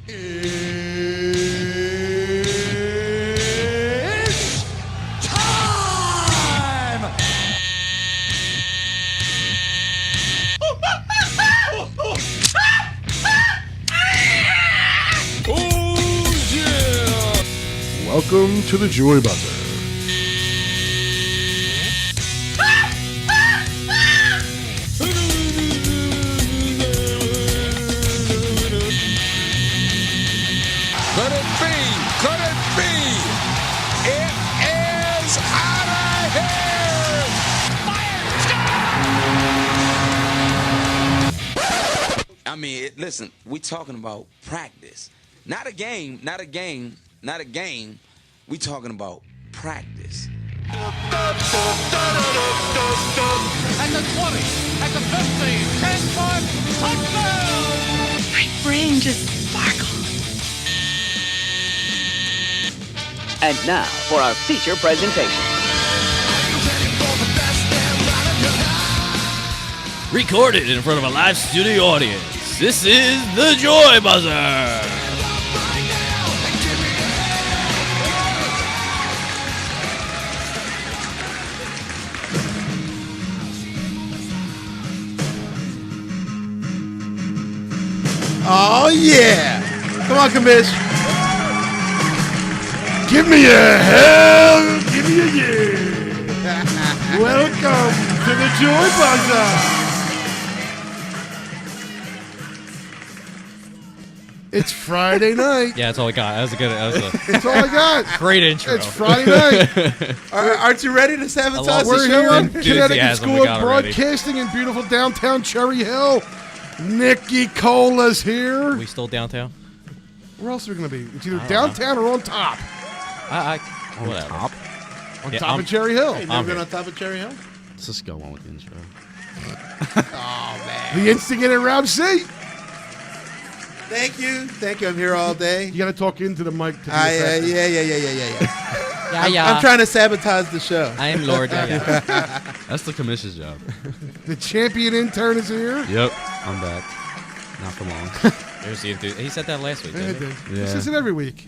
It's time! Oh, yeah! Welcome to the Joy Buzzer. Could it be? Could it be? It is out of here! I mean, listen, we talking about practice. Not a game, not a game, not a game. We talking about practice. At the 20, at the 15, 10-foot touchdown! My brain just sparkles. And now for our feature presentation. Recorded in front of a live studio audience, this is the Joy Buzzer. Oh, yeah. Come on, Commish. Give me a hell, give me a yeah. Welcome to the Joy Buzzer. It's Friday night. Yeah, that's all I got. That was a That's all I got. great intro. It's Friday night. Aren't you ready to sabotage the We're show? here on Connecticut Enthusiasm we School got of already. Broadcasting in beautiful downtown Cherry Hill. Nikki Cola's here. We still downtown? Where else are we going to be? It's either downtown or on top. Whatever. On Yeah, top I'm- of Cherry Hill. Hey, never been on top of Cherry Hill? Let's just go on with the intro. Oh, man. The instigator Rob C. Thank you. Thank you. I'm here all day. You got to talk into the mic. To be Yeah. effective. I'm trying to sabotage the show. I am Lord. That's the commission's job. The champion intern is here. Yep, I'm back. Not for long. There's the he said that last week, Yeah, didn't he? This Yeah. isn't every week.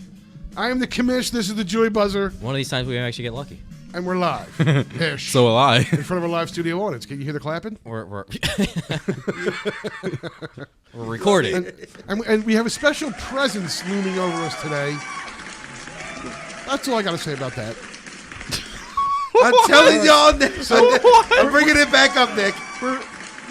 I am the commish. This is the Joy Buzzer, One of these times we may actually get lucky. and we're live. Ish. So will I. In front of a live studio audience. Can you hear the clapping? We're we're recording. And we have a special presence looming over us today. That's all I got to say about that. I'm telling y'all, Nick. I'm bringing it back up, Nick.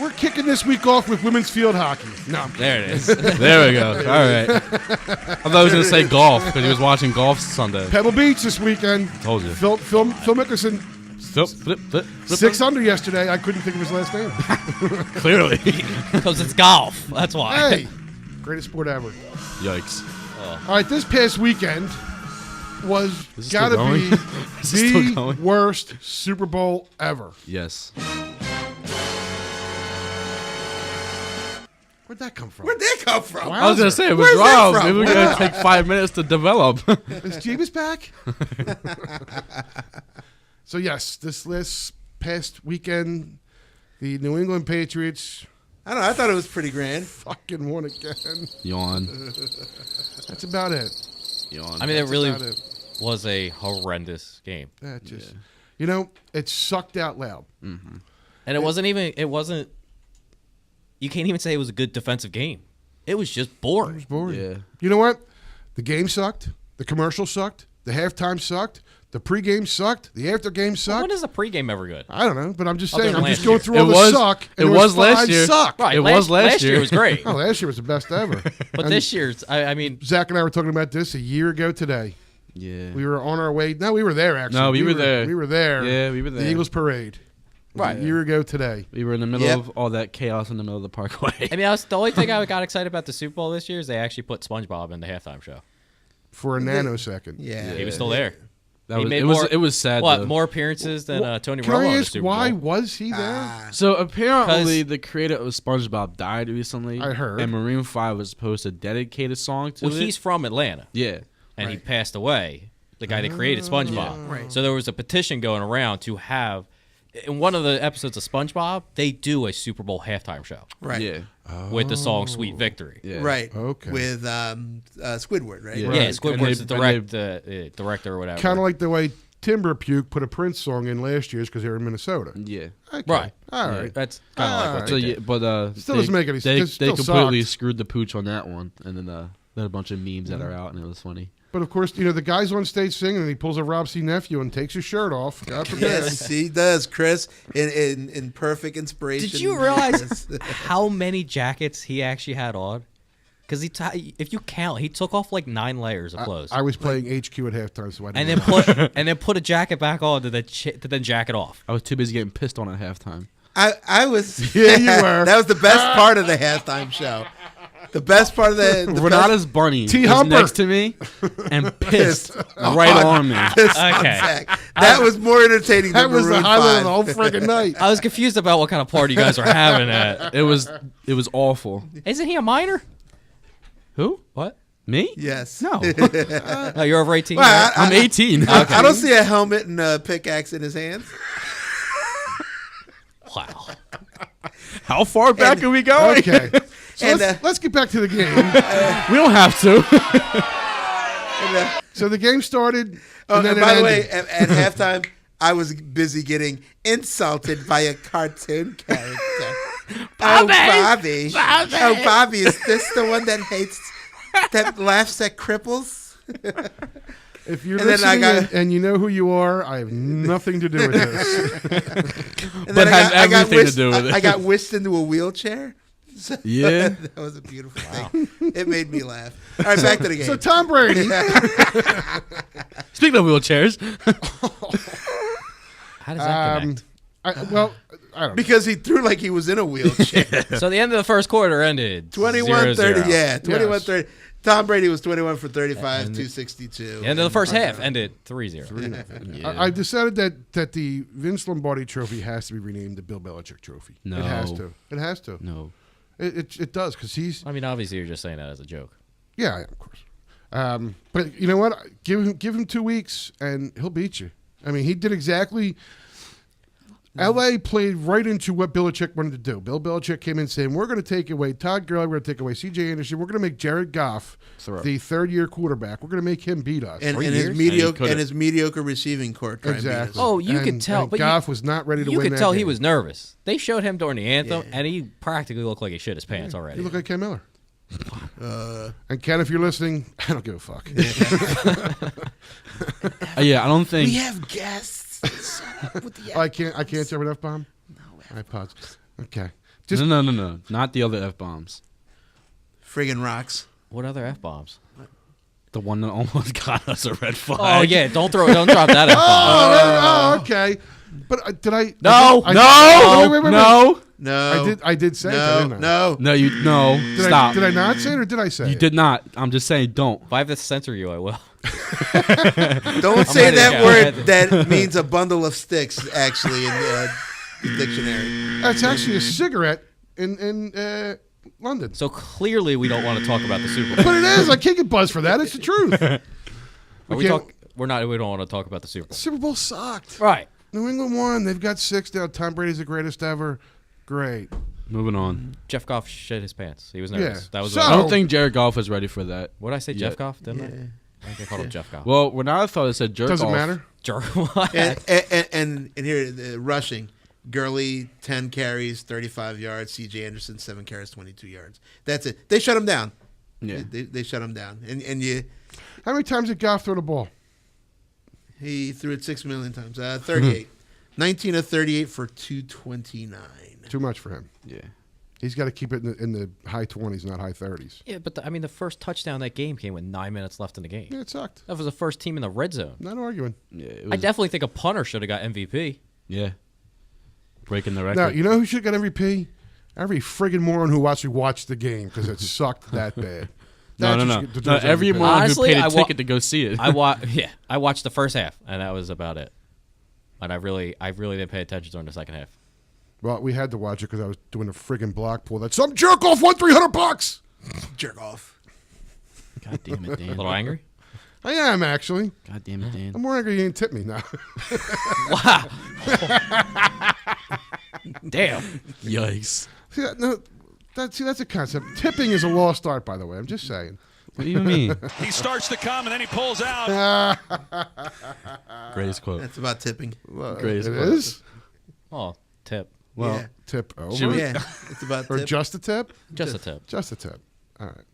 We're kicking this week off with women's field hockey. No, I'm kidding. There it is. There we go. All right. I thought I was going to say golf because he was watching golf Sunday. Pebble Beach this weekend. Told you. Phil Mickelson, Flip. 6 under yesterday. I couldn't think of his last name. Clearly. Because it's golf. That's why. Hey, greatest sport ever. Yikes. All right, this past weekend was Is this got to still be going? Is this still the going? worst Super Bowl ever. Yes. Where'd that come from? Where'd that come from? Wow. I was going to say, it was Where's that Rob. from? Maybe we're going to take 5 minutes to develop. Is Jeebus back? So, yes, this past weekend, the New England Patriots I don't know. I thought it was pretty grand. fucking won again. Yawn. That's about it. Yawn. I mean, it That's really about it. was a horrendous game. That just, you know, it sucked out loud. And it wasn't, you can't even say it was a good defensive game. It was just boring. Boring. Yeah. You know what? The game sucked. The commercial sucked. The halftime sucked. The pregame sucked. The aftergame sucked. When is the pregame ever good? I don't know, but I'm just Other saying. than I'm just last going year. through It all the was- suck. it And there was last 5 year. Suck. Right, It was last year year. was great. Oh, last year was the best ever. But And this year's, I mean, Zach and I were talking about this a year ago today. Yeah. We were on our way. No, we were there actually. No, we were there. We were there. Yeah, we were there. The Eagles parade. Right. A year ago today. We were in the middle Yep. of all that chaos in the middle of the parkway. I mean, the only thing I got excited about the Super Bowl this year is they actually put SpongeBob in the halftime show. For a nanosecond. Yeah. He was still there. That He was, made it was more- it was sad. What, though. more appearances than Tony Can Romo I in the ask Super why Bowl? was he there? So apparently, 'Cause- the creator of SpongeBob died recently. I heard. And Maroon 5 was supposed to dedicate a song to Well, it. he's from Atlanta, Yeah. and he passed away. The guy that created SpongeBob. Right. So there was a petition going around to have in one of the episodes of SpongeBob, they do a Super Bowl halftime show Right. Yeah. with the song "Sweet Victory." Yeah. Right. Okay. With Squidward, right? Yeah. Yeah, Right. Squidward's And the director or whatever. Kind of like the way Timber Puke put a Prince song in last year's because they were in Minnesota. Yeah. Okay. Right. All right. That's kind of like what All So they yeah, did. but Still they, doesn't make any they, sense. they Still completely sucked. screwed the pooch on that one, and then there are a bunch of memes that are out, and it was funny. But of course, the guy's on stage singing, and he pulls a Rob C. Nephew and takes his shirt off. God forbid. Yes, he does, Chris, in perfect inspiration. Did you realize how many jackets he actually had on? Because if you count, he took off like 9 layers of clothes, I was playing HQ at halftime, so I didn't and then put a jacket back on to then jacket off. I was too busy getting pissed on at halftime. I was. Yeah, you were. That was the best part of the halftime show. The best part of the Renata's bunny T. was Humper. next to me and pissed right on me. Okay. Okay. That was more entertaining That than was the Maroon highlight 5. of the whole freaking night. I was confused about what kind of party you guys were having at. It was awful. Isn't he a minor? Who? What? Me? Yes. No. No, you're over 18. Well, right? I'm 18. I don't see a helmet and a pickaxe in his hands. Wow. How far back are we going? Okay. So And, let's get back to the game. We don't have to. So the game started, and then And it by the ended. way, at halftime, I was busy getting insulted by a cartoon character. Bobby. Oh, Bobby, is this the one that laughs at cripples? If you're and then I listening got- and you know who you are, I have nothing to do with this. And But then had everything to do with it. I got whisked into a wheelchair. So Yeah. that was a beautiful thing. It made me laugh. All right, back to the game. So Tom Brady, Speaking of wheelchairs, How does that connect? I don't know. Because he threw like he was in a wheelchair. So the end of the first quarter ended 21-30. 0-0. Yeah, 21-30. Tom Brady was 21 for 35, 262. The end of the first half ended 3-0. I decided that the Vince Lombardi Trophy has to be renamed the Bill Belichick Trophy. No. It has to. It has to. no. It does because he's I mean, obviously, you're just saying that as a joke. yeah, of course. But you know what? Give him 2 weeks and he'll beat you. I mean, he did exactly. L.A. played right into what Belichick wanted to do. Bill Belichick came in saying, we're going to take away Todd Gurley, we're going to take away C.J. Anderson, we're going to make Jared Goff the third-year quarterback. We're going to make him beat us. and 3 his years? mediocre receiving court. Exactly. Oh, you could And- tell, and but Goff was not ready to you win could that tell he game. was nervous. They showed him during the anthem, Yeah. and he practically looked like he shit his pants already. You look like Ken Miller. And Ken, if you're listening, I don't give a fuck. Yeah, I don't think. We have guests. With the I can't say an F-bomb? No. iPods. Okay. Just No. Not the other F-bombs. friggin' rocks. What other F-bombs? The one that almost got us a red flag. Oh, yeah, don't drop that F-bomb. oh, okay. But did I? No, Wait. No. No. I did say that, didn't I? No. No. Did Stop. Did I not say it or did I say You it? did not. I'm just saying, don't. If I have to censor you, I will. Don't say ready to that go. word that means a bundle of sticks, actually, in the dictionary. That's actually a cigarette in London. So clearly, we don't want to talk about the Super Bowl. But it is. I can't get buzzed for that. It's the truth. Are we can't- We don't want to talk about the Super Bowl. Super Bowl sucked. Right. New England won. They've got 6 now. Tom Brady's the greatest ever. Great. Moving on. Jeff Goff shit his pants. He was nervous. Yeah. That was So- I don't think Jared Goff is ready for that. what did I say, Yeah. Jeff Goff? Didn't I? I think I called him Jeff Goff. Well, when I thought it said jerk Doesn't off. matter. What? And here, rushing. Gurley, 10 carries, 35 yards. C.J. Anderson, 7 carries, 22 yards. That's it. They shut him down. Yeah. They shut him down. And How many times did Goff throw the ball? he threw it 6 million times. 38. 19 of 38 for 229. Too much for him. Yeah. He's got to keep it in the high 20s, not high 30s. Yeah, but the first touchdown of that game came with 9 minutes left in the game. Yeah, it sucked. That was the first team in the red zone. Not arguing. Yeah. It I was, definitely think a punter should have got MVP. yeah. Breaking the record. Now, you know who should get MVP? Every friggin' moron who actually watched the game because it sucked that bad. No. Deserves Every MVP. moron Honestly, who paid I a ticket to go see it. I watched the first half, and that was about it. But I really didn't pay attention during the second half. Well, we had to watch it because I was doing a friggin' block pool. That some jerk off won $300. Jerk off. God damn it, A Dan. little angry. I am, actually. God damn it, Dan. I'm more angry you didn't tip me now. Wow. Damn. Yikes. See, that's a concept. Tipping is a lost art, by the way. I'm just saying. What do you mean? He starts to come and then he pulls out. Greatest quote. That's about tipping. Greatest It quote. is? Oh, tip. Well, Yeah. Tip over? Should we- Yeah, it's about Or tip. just a tip? Just a tip. Just a tip. All right.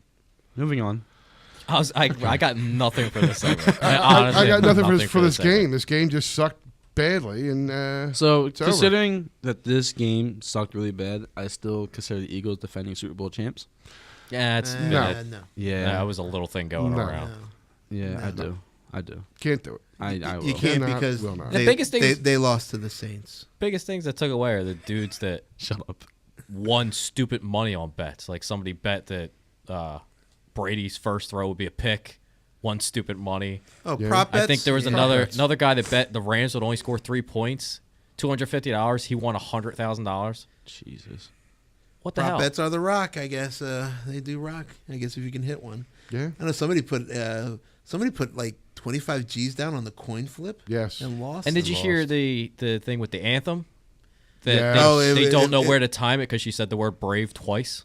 moving on. I got nothing for this segment. I Honestly, got nothing for this segment. game. This game just sucked badly. And So, it's over. considering that this game sucked really bad, I still consider the Eagles defending Super Bowl champs. Yeah, it's No. No. Yeah. That was a little thing going No. around. Yeah, I do. I do. Can't do it. I will. You can't Cannot, because will not. they, The biggest thing they, is- they lost to the Saints. Biggest things that took away are the dudes that Shut up. won stupid money on bets. Like somebody bet that Brady's first throw would be a pick, won stupid money. Oh, Yeah. prop bets. I think there was Yeah. another guy that bet the Rams would only score 3 points, $250. He won $100,000. Jesus. What the Prop hell? bets are the rock, I guess. They do rock. I guess if you can hit one. Yeah? I know somebody put like 25 G's down on the coin flip. Yes. And lost. And did you hear the thing with the anthem? That Yeah. they, Oh, they it- don't know it- where to time it because she said the word brave twice.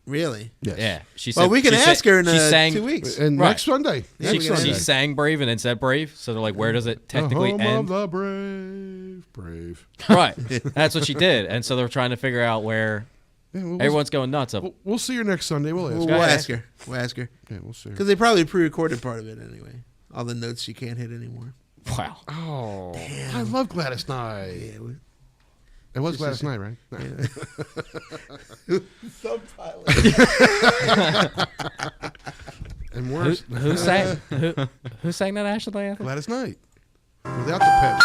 Really? Yes. Yeah, she said. Well, we can she ask said- her in she sang, 2 weeks. And Right. next Sunday. Yeah, She, we can she ask her. sang brave and then said brave. So they're like, where does it technically the home end? of the brave. Brave. Right. That's what she did. And so they're trying to figure out where Yeah, everyone's going nuts. Up. We'll see her next Sunday. We'll ask We'll, her. we'll Okay. ask her. We'll ask her. Yeah, we'll see her. Because they probably pre-recorded part of it anyway. All the notes she can't hit anymore. Wow. Oh, I love Gladys Knight. Yeah. It was Gladys Knight, right? No. Subtitle. And worse, Who sang that national anthem? Gladys Knight. Without the peps.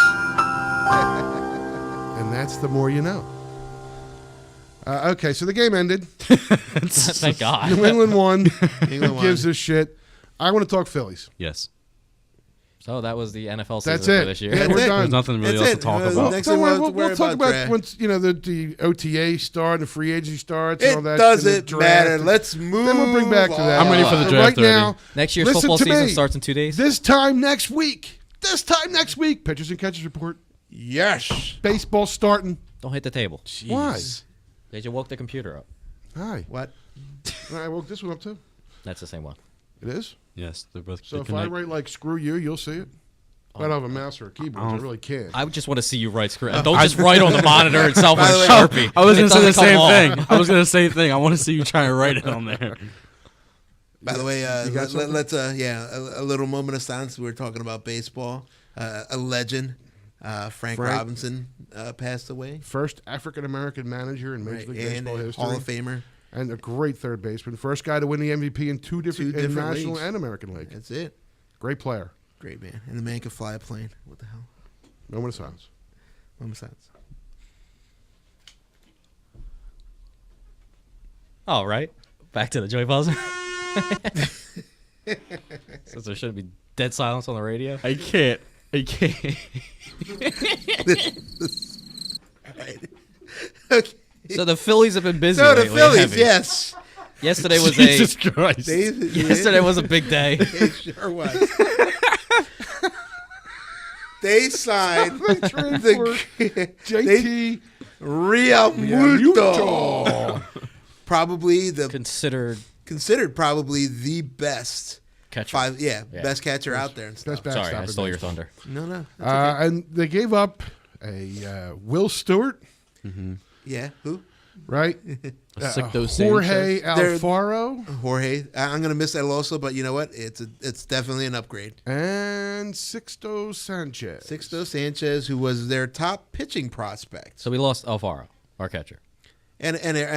And that's the more you know. Okay, so the game ended. Thank God. New England won. England Who gives a shit? I want to talk Phillies. Yes. So that was the NFL season That's for it. this year. Yeah, That's we're it. done. There's nothing really That's else it. to talk Well, about. next Don't thing worry, we'll we'll talk about draft. once the OTA start and the free agency starts It and all that. doesn't and the draft. matter. Let's move. Then we'll bring back to that. I'm ready for the But draft right already. now. Next year's listen football to season me. starts in 2 days. This time next week. Pitchers and catches report. Yes. Baseball starting. Don't hit the table. Why? They just woke the computer up. Hi. What? I woke this one up too. That's the same one. It is. Yes, they're both. So they if connect. I write like "screw you," you'll see it. I don't have a mouse or a keyboard. So I really can't. I would just want to see you write script. Don't just write on the monitor itself with By a the way, Sharpie. I was It going to say the doesn't same come thing. on. I was going to say the same thing. I want to see you try and write it on there. By the way, got something? let's a little moment of silence. We were talking about baseball. A legend, Frank Robinson, passed away. First African American manager in Major League And Baseball a history. Hall of Famer. And a great third baseman. First guy to win the MVP in two different National leagues. and American League. That's it. Great player. Great man. And the man could fly a plane. What the hell? Moment of silence. Moment of silence. All right. Back to the Joy Buzzer. Since there shouldn't be dead silence on the radio. I can't. I can't. All right. Okay. So the Phillies have been busy. So the lately, Phillies, heavy. yes. Yesterday was Jesus Christ. yesterday was a big day. It sure was. They signed JT Realmuto. Probably Considered probably the best catcher. best catcher out there and stuff. Best Sorry, I backstop stole in your baseball. thunder. No. And they gave up a Will Stewart, Yeah, who? right? Sick dose Jorge Sanchez. Alfaro Jorge. I'm gonna miss that also, but you know what? It's definitely an upgrade. and Sixto Sanchez. Sixto Sanchez, who was their top pitching prospect, So we lost Alfaro, our catcher. and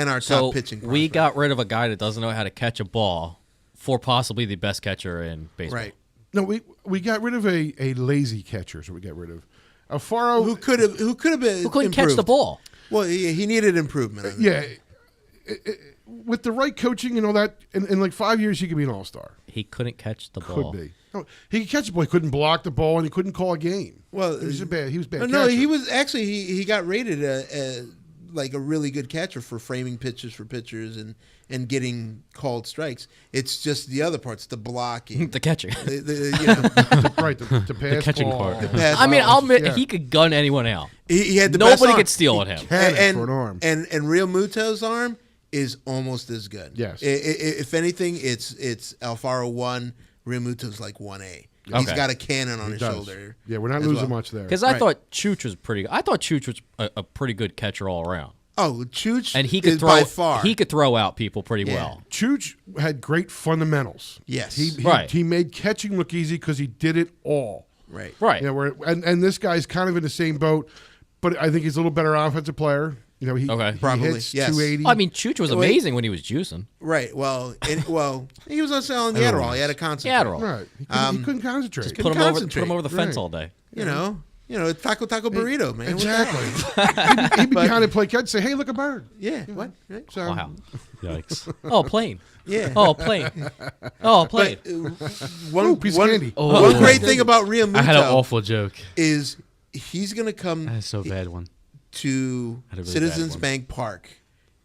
our So top pitching. we prospect. got rid of a guy that doesn't know how to catch a ball for possibly the best catcher in baseball. right. No, we got rid of a lazy catcher, so we got rid of Alfaro. Who could have been? Who couldn't catch improved. the ball? Well, he needed improvement. I think. Yeah, with the right coaching and all that, in like 5 years, he could be an all-star. He couldn't catch the ball. Could be. No, he could catch the ball. He couldn't block the ball, and he couldn't call a game. Well, he was bad. He was bad. No, catcher. he was actually he got rated like a really good catcher for framing pitches for pitchers and getting called strikes. It's just the other parts, the blocking, The catching. The pass catching ball. part. The pass I mean, balls. I'll admit Yeah. he could gun anyone out. He had the best Nobody arm. could steal at him. Cannon for an arm. And Real Muto's arm is almost as good. Yes. If anything, it's Alfaro 1, Real Muto's like 1A. He's Okay. got a cannon on He his does. shoulder. Yeah, we're not as losing well. much there. Because I Right. thought Chooch was pretty good. I thought Chooch was a pretty good catcher all around. Oh, Chooch And he could is throw by far. He could throw out people pretty Yeah. well. Chooch had great fundamentals. Yes. He made catching look easy because he did it all. Right. Right. Yeah, and this guy's kind of in the same boat, but I think he's a little better offensive player. He Probably, hits yes. 280. I mean, Chooch was Wait. amazing when he was juicing. Right. Well, he was on the Adderall. He had a concentrate. Adderall. right. He couldn't concentrate. Put him over concentrate. the fence Right. all day. You know, taco burrito, man. Exactly. He'd be behind the plate catch and say, "Hey, look, a bird." Yeah. What? Right. So, Wow. Yikes. Oh, plane. Yeah. Oh, plane. Oh, plane. One piece of candy. One great thing about Real Muto I had an awful joke. is he's going to come I had a so bad one. to had a really Citizens bad one. Bank Park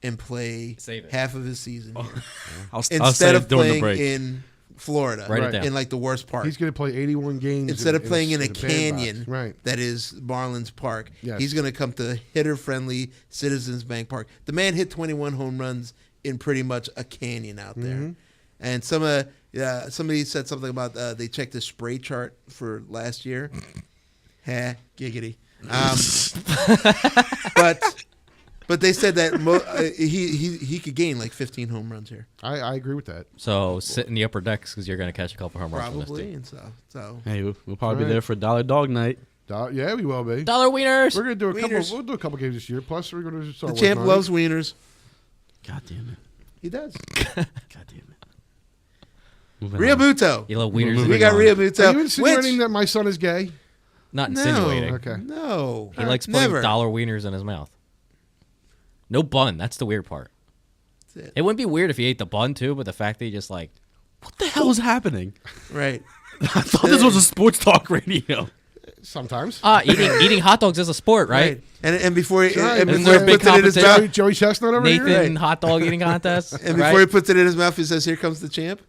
and play Save it. half of his season here. I'll Instead say of it during the playing break. in Florida, Write it down. in like the worst part. he's going to play 81 games Instead of playing in a bandbox. canyon Right. that is Marlins Park, Yes. he's going to come to hitter-friendly Citizens Bank Park. The man hit 21 home runs in pretty much a canyon out there. Mm-hmm. And somebody said something about they checked the spray chart for last year. Giggity. But they said that he could gain like 15 home runs here, I agree with that. So sit in the upper decks because you're going to catch a couple home runs from this probably. team. And so Hey, we'll probably Right. be there for Dollar Dog Night. Yeah, we will be. Dollar wieners. We're going to do a couple. Wieners. We'll do a couple games this year. Plus, we're going to start the champ working on loves it. wieners. God damn it. He does. God damn it. Moving Rio on. Muto. You love wieners. Moving We got on. Rio Are you Muto. insinuating that my son is gay? Not No. insinuating. Okay. No. He likes putting Never. dollar wieners in his mouth. No bun. That's the weird part. That's it. It wouldn't be weird if he ate the bun too, but the fact that he just like What the hell is happening? Right. I thought this was a sports talk radio. Sometimes. eating hot dogs is a sport, right? And before he, Right. and Isn't before there he a big puts it in his competition? mouth, Joey Chestnut over Nathan here. hot dog eating contest. and before he puts it in his mouth, he says, "Here comes the champ."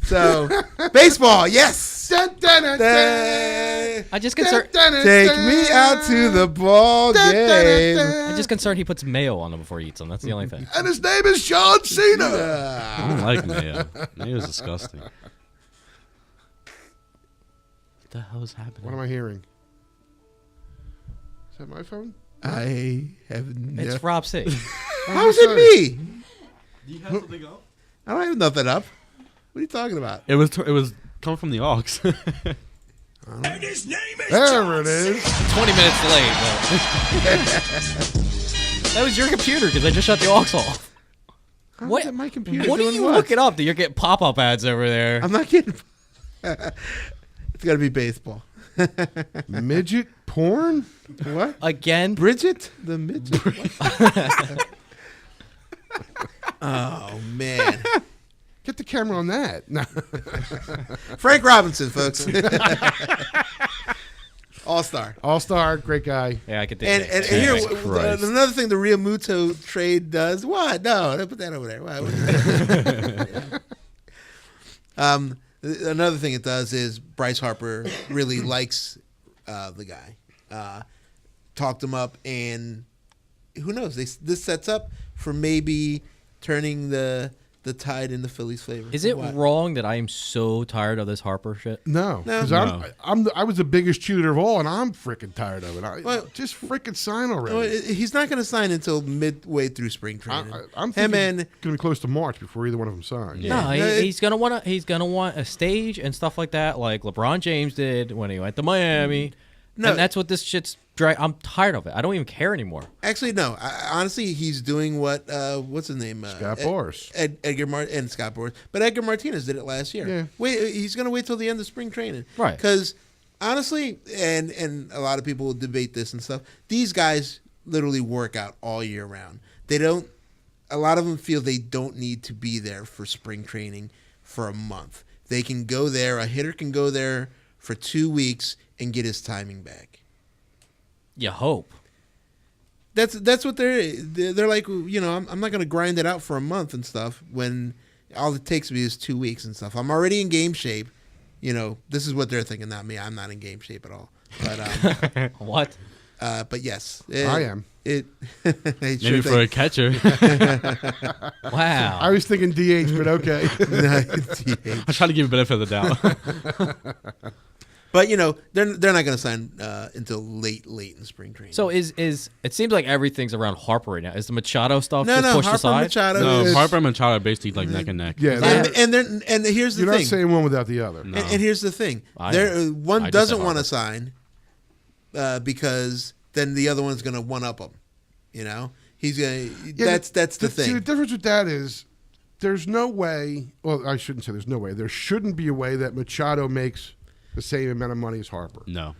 So, baseball, yes. Dun, dun, dun, Dun. I just concerned. Take me out to the ball game. I'm just concerned he puts mayo on them before he eats them. That's the only thing. And his name is John Cena. I don't like mayo. Mayo's disgusting. What the hell is happening? What am I hearing? Is that my phone? I have no. It's Rob C. How's it me? Do you have something up? I don't have nothing up. What are you talking about? It was coming from the aux. And his name is There it is. 20 minutes late. But that was your computer because I just shut the aux off. How What- is it my computer What are doing you what? looking up? That you're getting pop-up ads over there. I'm not kidding. It's got to be baseball. Midget porn? What? Again? Bridget the midget. Oh man, Get the camera on that. No. Frank Robinson, folks. All-star. All-star, great guy. Yeah, I could do And that. here, Jesus Christ. another thing the Real Muto trade does. What? No, don't put that over there. Why? Another thing it does is Bryce Harper really likes the guy. Talked him up, and who knows? This sets up for maybe turning the tide in the Phillies' favor. Is it What? wrong that I am so tired of this Harper shit? No, No. 'cause No. I was the biggest cheerleader of all, and I'm freaking tired of it. Well- Just freaking sign No, already. he's not going to sign until midway through spring training. I'm Him thinking and it's going to be close to March before either one of them sign. No, Yeah. he's gonna want a stage and stuff like that, like LeBron James did when he went to Miami. No. And that's what this shit's. I'm tired of it. I don't even care anymore. Actually, no. Honestly, he's doing what what's his name? Scott Boras. Edgar and Scott Boras. But Edgar Martinez did it last year. Yeah. Wait, he's going to wait till the end of spring training. Right. Because honestly, and a lot of people will debate this and stuff, these guys literally work out all year round. They don't. A lot of them feel they don't need to be there for spring training for a month. They can go there. A hitter can go there for 2 weeks and get his timing back. You hope. That's what they're like. You know, I'm not gonna grind it out for a month and stuff when all it takes me is 2 weeks and stuff. I'm already in game shape. You know, this is what they're thinking, not me. I'm not in game shape at all. But What? But yes, I am. Maybe for a catcher. Wow. I was thinking DH, but okay. I try to give a benefit of the doubt. But you know, they're not going to sign until late in spring training. So is it seems like everything's around Harper right now. Is the Machado stuff no, just pushed Harper aside? Machado. No, is- Harper and Machado are basically like neck and neck. Yeah, and here's the you're thing. not saying one without the other. No. And here's the thing. I One just doesn't said want to Harper. sign because then the other one's going to one up him. You know, he's going. That's the See, the thing. difference with that is there's no way. Well, I shouldn't say there's no way. There shouldn't be a way that Machado makes the same amount of money as Harper. No.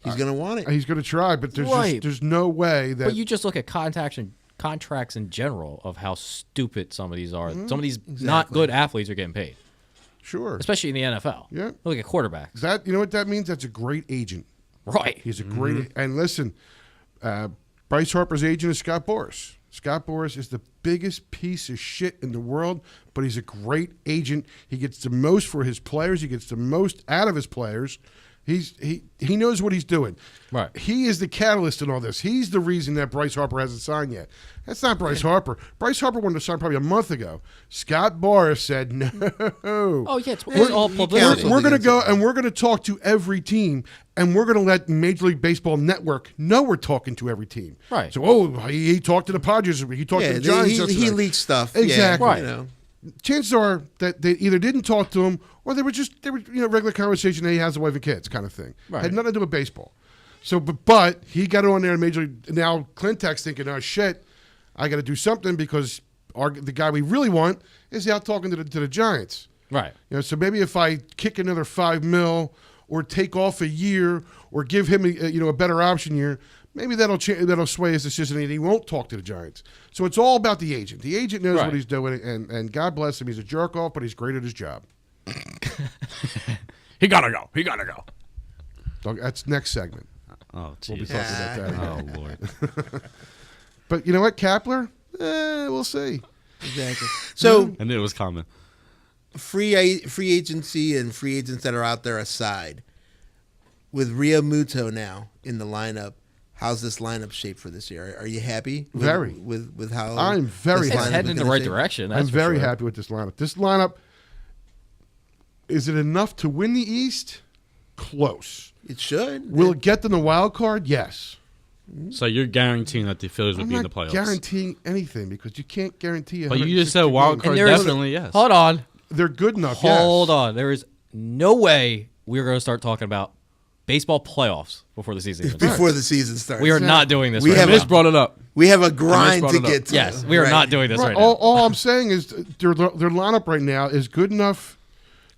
He's going to want it. He's going to try, but there's Right. there's no way that. But you just look at contracts in general of how stupid some of these are. Some of these not good athletes are getting paid, sure. especially in the NFL. Yeah. Look at quarterbacks. That you know what that means? That's a great agent. Right. He's a great and listen. Bryce Harper's agent is Scott Boras. Scott Boras is the biggest piece of shit in the world, but he's a great agent. He gets the most for his players. He gets the most out of his players. He knows what he's doing. Right. He is the catalyst in all this. He's the reason that Bryce Harper hasn't signed yet. That's not Bryce Harper. Bryce Harper wanted to sign probably a month ago. Scott Boras said no. Oh yeah, it's all publicity. We're going to go and we're going to talk to every team, and we're going to let Major League Baseball Network know we're talking to every team. Right. So, he talked to the Padres. He talked to the Giants. he yesterday. leaks stuff. Exactly. Yeah, Right. You know. Chances are that they either didn't talk to him or they were regular conversation. That he has a wife and kids kind of thing. Right. Had nothing to do with baseball. So, but he got on there in Major League. Now Clintack's thinking, oh shit, I got to do something because the guy we really want is out talking to the Giants. Right. You know, so maybe if I kick another $5 million or take off a year or give him a better option year, maybe that'll sway his decision and he won't talk to the Giants. So it's all about the agent. The agent knows Right. what he's doing, and God bless him. He's a jerk off, but he's great at his job. He gotta go. He gotta go. Dog, that's next segment. Oh, We'll be jeez. talking about that. Oh, Lord. But you know what, Kapler? We'll see. Exactly. So I knew it was coming. free agency and free agents that are out there aside, with Rio Muto now in the lineup, how's this lineup shaped for this year? Are you happy? Very. With how I'm very this happy. It's lineup heading is in the gonna right shape? direction. I'm that's for very sure. happy with this lineup. This lineup, is it enough to win the East? Close. It should. Will it get them the wild card? Yes. So you're guaranteeing that the Phillies would I'm be in not the playoffs. guaranteeing anything because you can't guarantee. But you just said wild card, And there is- definitely yes. Hold on. They're good enough. Hold on. There is no way we're going to start talking about baseball playoffs before the season begins. Before the season starts. We are not doing this We right have now. Mitch brought it up. We have a grind brought to it up. get to. Yes, we are Right. not doing this Right. right now. All I'm saying is their lineup right now is good enough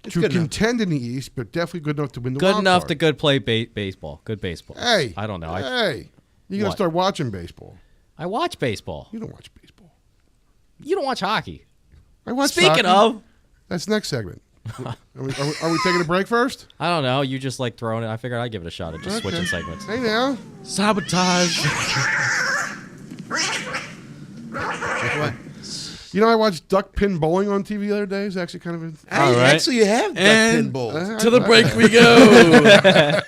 to good enough. contend in the East, but definitely good enough to win the Good wild enough card. to good play baseball. Good baseball. Hey, I don't know. Hey, you gotta What? start watching baseball. I watch baseball. You don't watch baseball. You don't watch hockey. I watch. Speaking soccer. of, That's next segment. are we taking a break first? I don't know. You just like throwing it. I figured I'd give it a shot at just Okay. switching segments. Hey now. Sabotage. You know, I watched duck pin bowling on TV the other day. It's actually kind of. All right. Actually, you have duck And- pin bowls. To the break we go.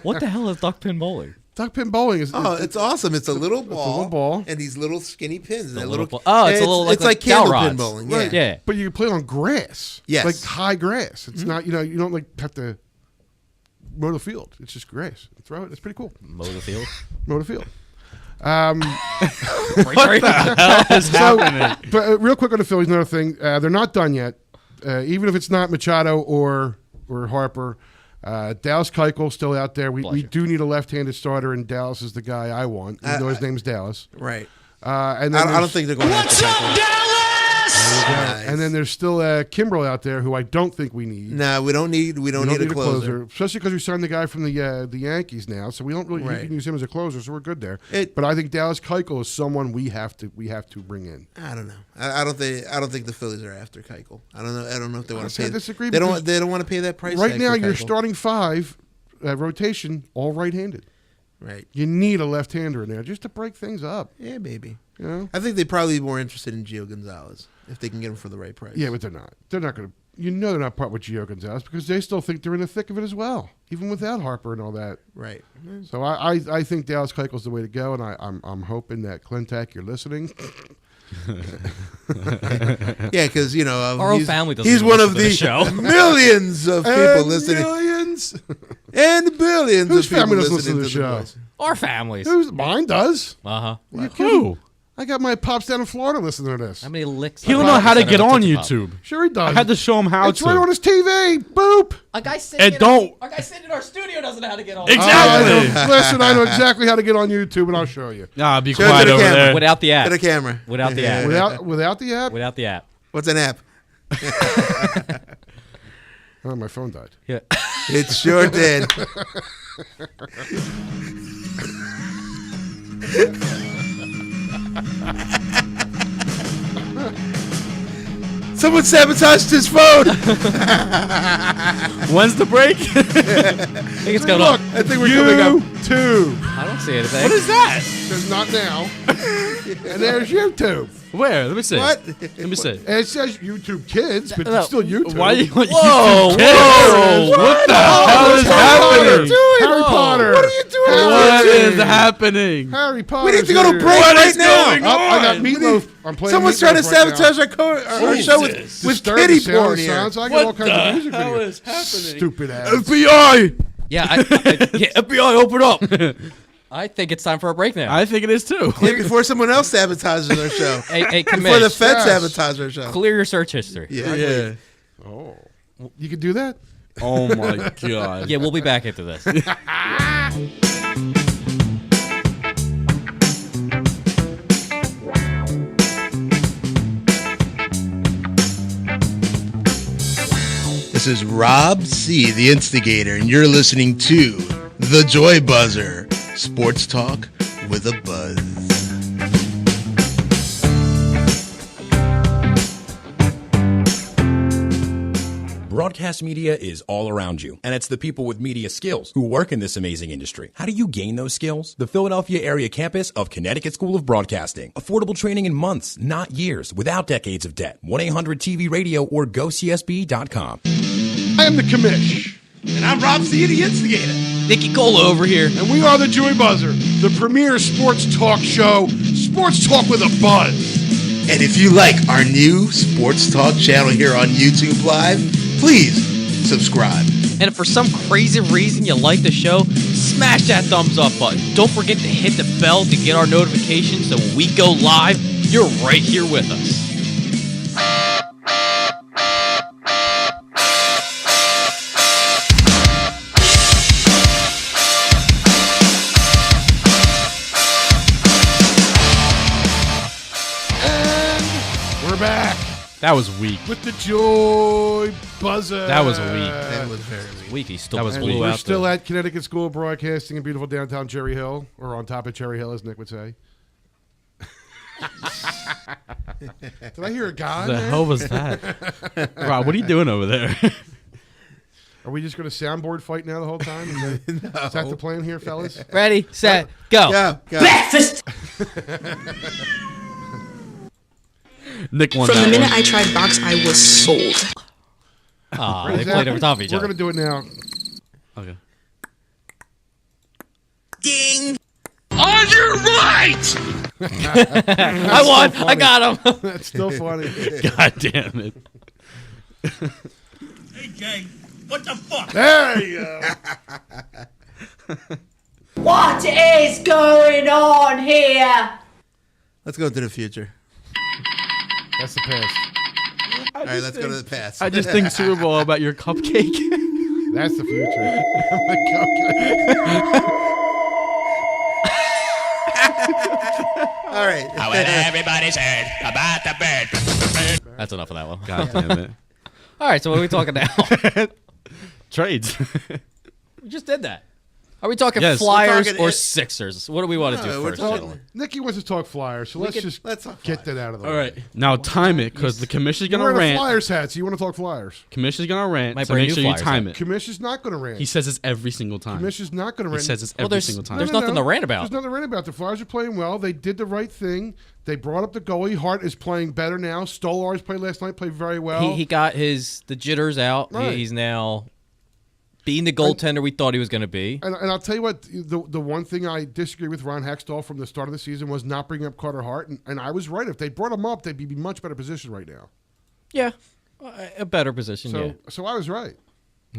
What the hell is duck pin bowling? Duck pin bowling is. Oh, it's awesome! It's a little ball, little ball. and these little skinny pins. And a that little little. ball. Oh, it's a little It's like like dowel candle pin rods. bowling. Right. Yeah. Yeah. But you can play on grass. Yes. Like high grass. It's not. You don't like have to mow the field. It's just grass. Throw it. It's pretty cool. Mow the field. Mow the field. What the hell is So, but real quick on the Phillies, another thing. They're not done yet. Even if it's not Machado or Harper, Dallas Keuchel still out there. We do need a left-handed starter, and Dallas is the guy I want. Even though his name's Dallas. Right. And I then don't think they're going. What's up, Dallas? Nice. And then there's still Kimbrel out there, who I don't think we need. No, we don't need. We don't need a closer. especially because we signed the guy from the Yankees now, so we don't really Right. you can use him as a closer, so we're good there. It- but I think Dallas Keuchel is someone we have to bring in. I don't know. I don't think the Phillies are after Keuchel. I don't know if they want Honestly, to I pay. disagree They because don't want to pay that price. Right tag now, for your Keuchel. starting five rotation all right-handed. Right. You need a left-hander in there just to break things up. Yeah, maybe. You know? I think they'd probably be more interested in Gio Gonzalez if they can get him for the right price. Yeah, but they're not. They're not going to. You know they're not part with Gio Gonzalez because they still think they're in the thick of it as well, even without Harper and all that. Right. So I think Dallas Keuchel's the way to go, and I'm hoping that Clintac, you're listening. Yeah, because Our own family doesn't he's even one of listen to the the show. millions of people And listening, millions. and billions Whose of people family doesn't listening listen to the show? voice. Our families. Mine does. Uh-huh. I got my pops down in Florida listening to this. How many licks? He don't know how to get on YouTube. Sure he does. I had to show him how It's to. right on his TV. Boop. A guy sitting And don't. Our guy sitting in our studio doesn't know how to get on. Exactly. Listen, I know exactly how to get on YouTube, and I'll show you. Nah, be Show it to quiet the over camera. there. Without the app. To the camera. Without the app. Without the app. Without the app. What's an app? Oh, my phone died. Yeah. It sure did. Someone sabotaged his phone. When's the break? I think it's going Look, up. I think we're coming up YouTube. I don't see anything. What is that? There's not now. And there's YouTube. Where? Let me see. What? Let me see. And it says YouTube Kids, but it's still YouTube. Why you want Whoa, YouTube Kids? whoa, What the hell is happening? Harry Potter. What are you doing? What is happening? Harry Potter. We need to go to break What right is now. going Oh, I got on? Meatloaf. I'm playing. Someone's trying to sabotage our show with Disturbing kitty sound porn here. sounds. I got all What kinds of the music hell videos. is happening? Stupid ass. FBI. Yeah, FBI, open up. I think it's time for a break now. I think it is too. Yeah, before someone else sabotages our show. Hey, Before the Commish, Fed Yes. sabotage our show. clear your search history. Yeah. Yeah. Oh, you can do that. Oh my god. Yeah, we'll be back into this. This is Rob C., the instigator, and you're listening to The Joy Buzzer, sports talk with a buzz. Broadcast media is all around you, and it's the people with media skills who work in this amazing industry. How do you gain those skills? The Philadelphia area campus of Connecticut School of Broadcasting. Affordable training in months, not years, without decades of debt. 1-800-TV-RADIO or GoCSB.com. I am the Commish, And I'm Rob C., the instigator. Nicky Cola over here. and we are the Joy Buzzer, the premier sports talk show, sports talk with a buzz. And if you like our new sports talk channel here on YouTube Live, please subscribe. And if for some crazy reason you like the show, smash that thumbs up button. Don't forget to hit the bell to get our notifications so when we go live, you're right here with us. We're back That was weak. with the Joy Buzzer. That was weak. That was very weak. Week, he still That was And weak. we're out still there. at Connecticut School of Broadcasting in beautiful downtown Cherry Hill, or on top of Cherry Hill, as Nick would say. Did I hear a guy? The there? hell was that? Rob, what are you doing over there? Are we just going to soundboard fight now the whole time? Is that the plan here, fellas? Ready, set, go. Go. Breakfast. Nick won From that the minute one. I tried box, I was sold. They played over top of each We're other. going to do it now. Okay. Ding! On your right! I won. I got him. That's still funny. God damn it. Hey, Jay, what the fuck? There you go. What is going on here? Let's go into the future. That's the past. All right, let's go to the past. I just think Super Bowl about your cupcake. That's the future. I'm like, okay. All right. Everybody's heard about the bird. That's enough of that one. God damn it. All right, so what are we talking now? Trades. We just did that. Are we talking Yes, Flyers we're talking or it- Sixers? What do we want to do No, we're first, talking- gentlemen? Nikki wants to talk Flyers, so let's talk get Flyers. that out of the All way. right. Now time it, because the commissioner's You're going to wearing a rant. Flyers hat, so you want to talk Flyers. Commissioner's going to rant, Might so bring make you sure you Flyers time hat. it. Commissioner's not going to rant. He says this every single time. Commissioner's not going to He rant. says this Well, every there's- single time. there's nothing to rant about. There's nothing to rant about. The Flyers are playing well. They did the right thing. They brought up the goalie. Hart is playing better now. Stolar's played last night, played very well. He got the jitters out. Right. He's now being the goaltender we thought he was going to be. And I'll tell you what, the one thing I disagree with Ron Hextall from the start of the season was not bringing up Carter Hart. And I was right. If they brought him up, they'd be in much better position right now. Yeah, a better position. So I was right.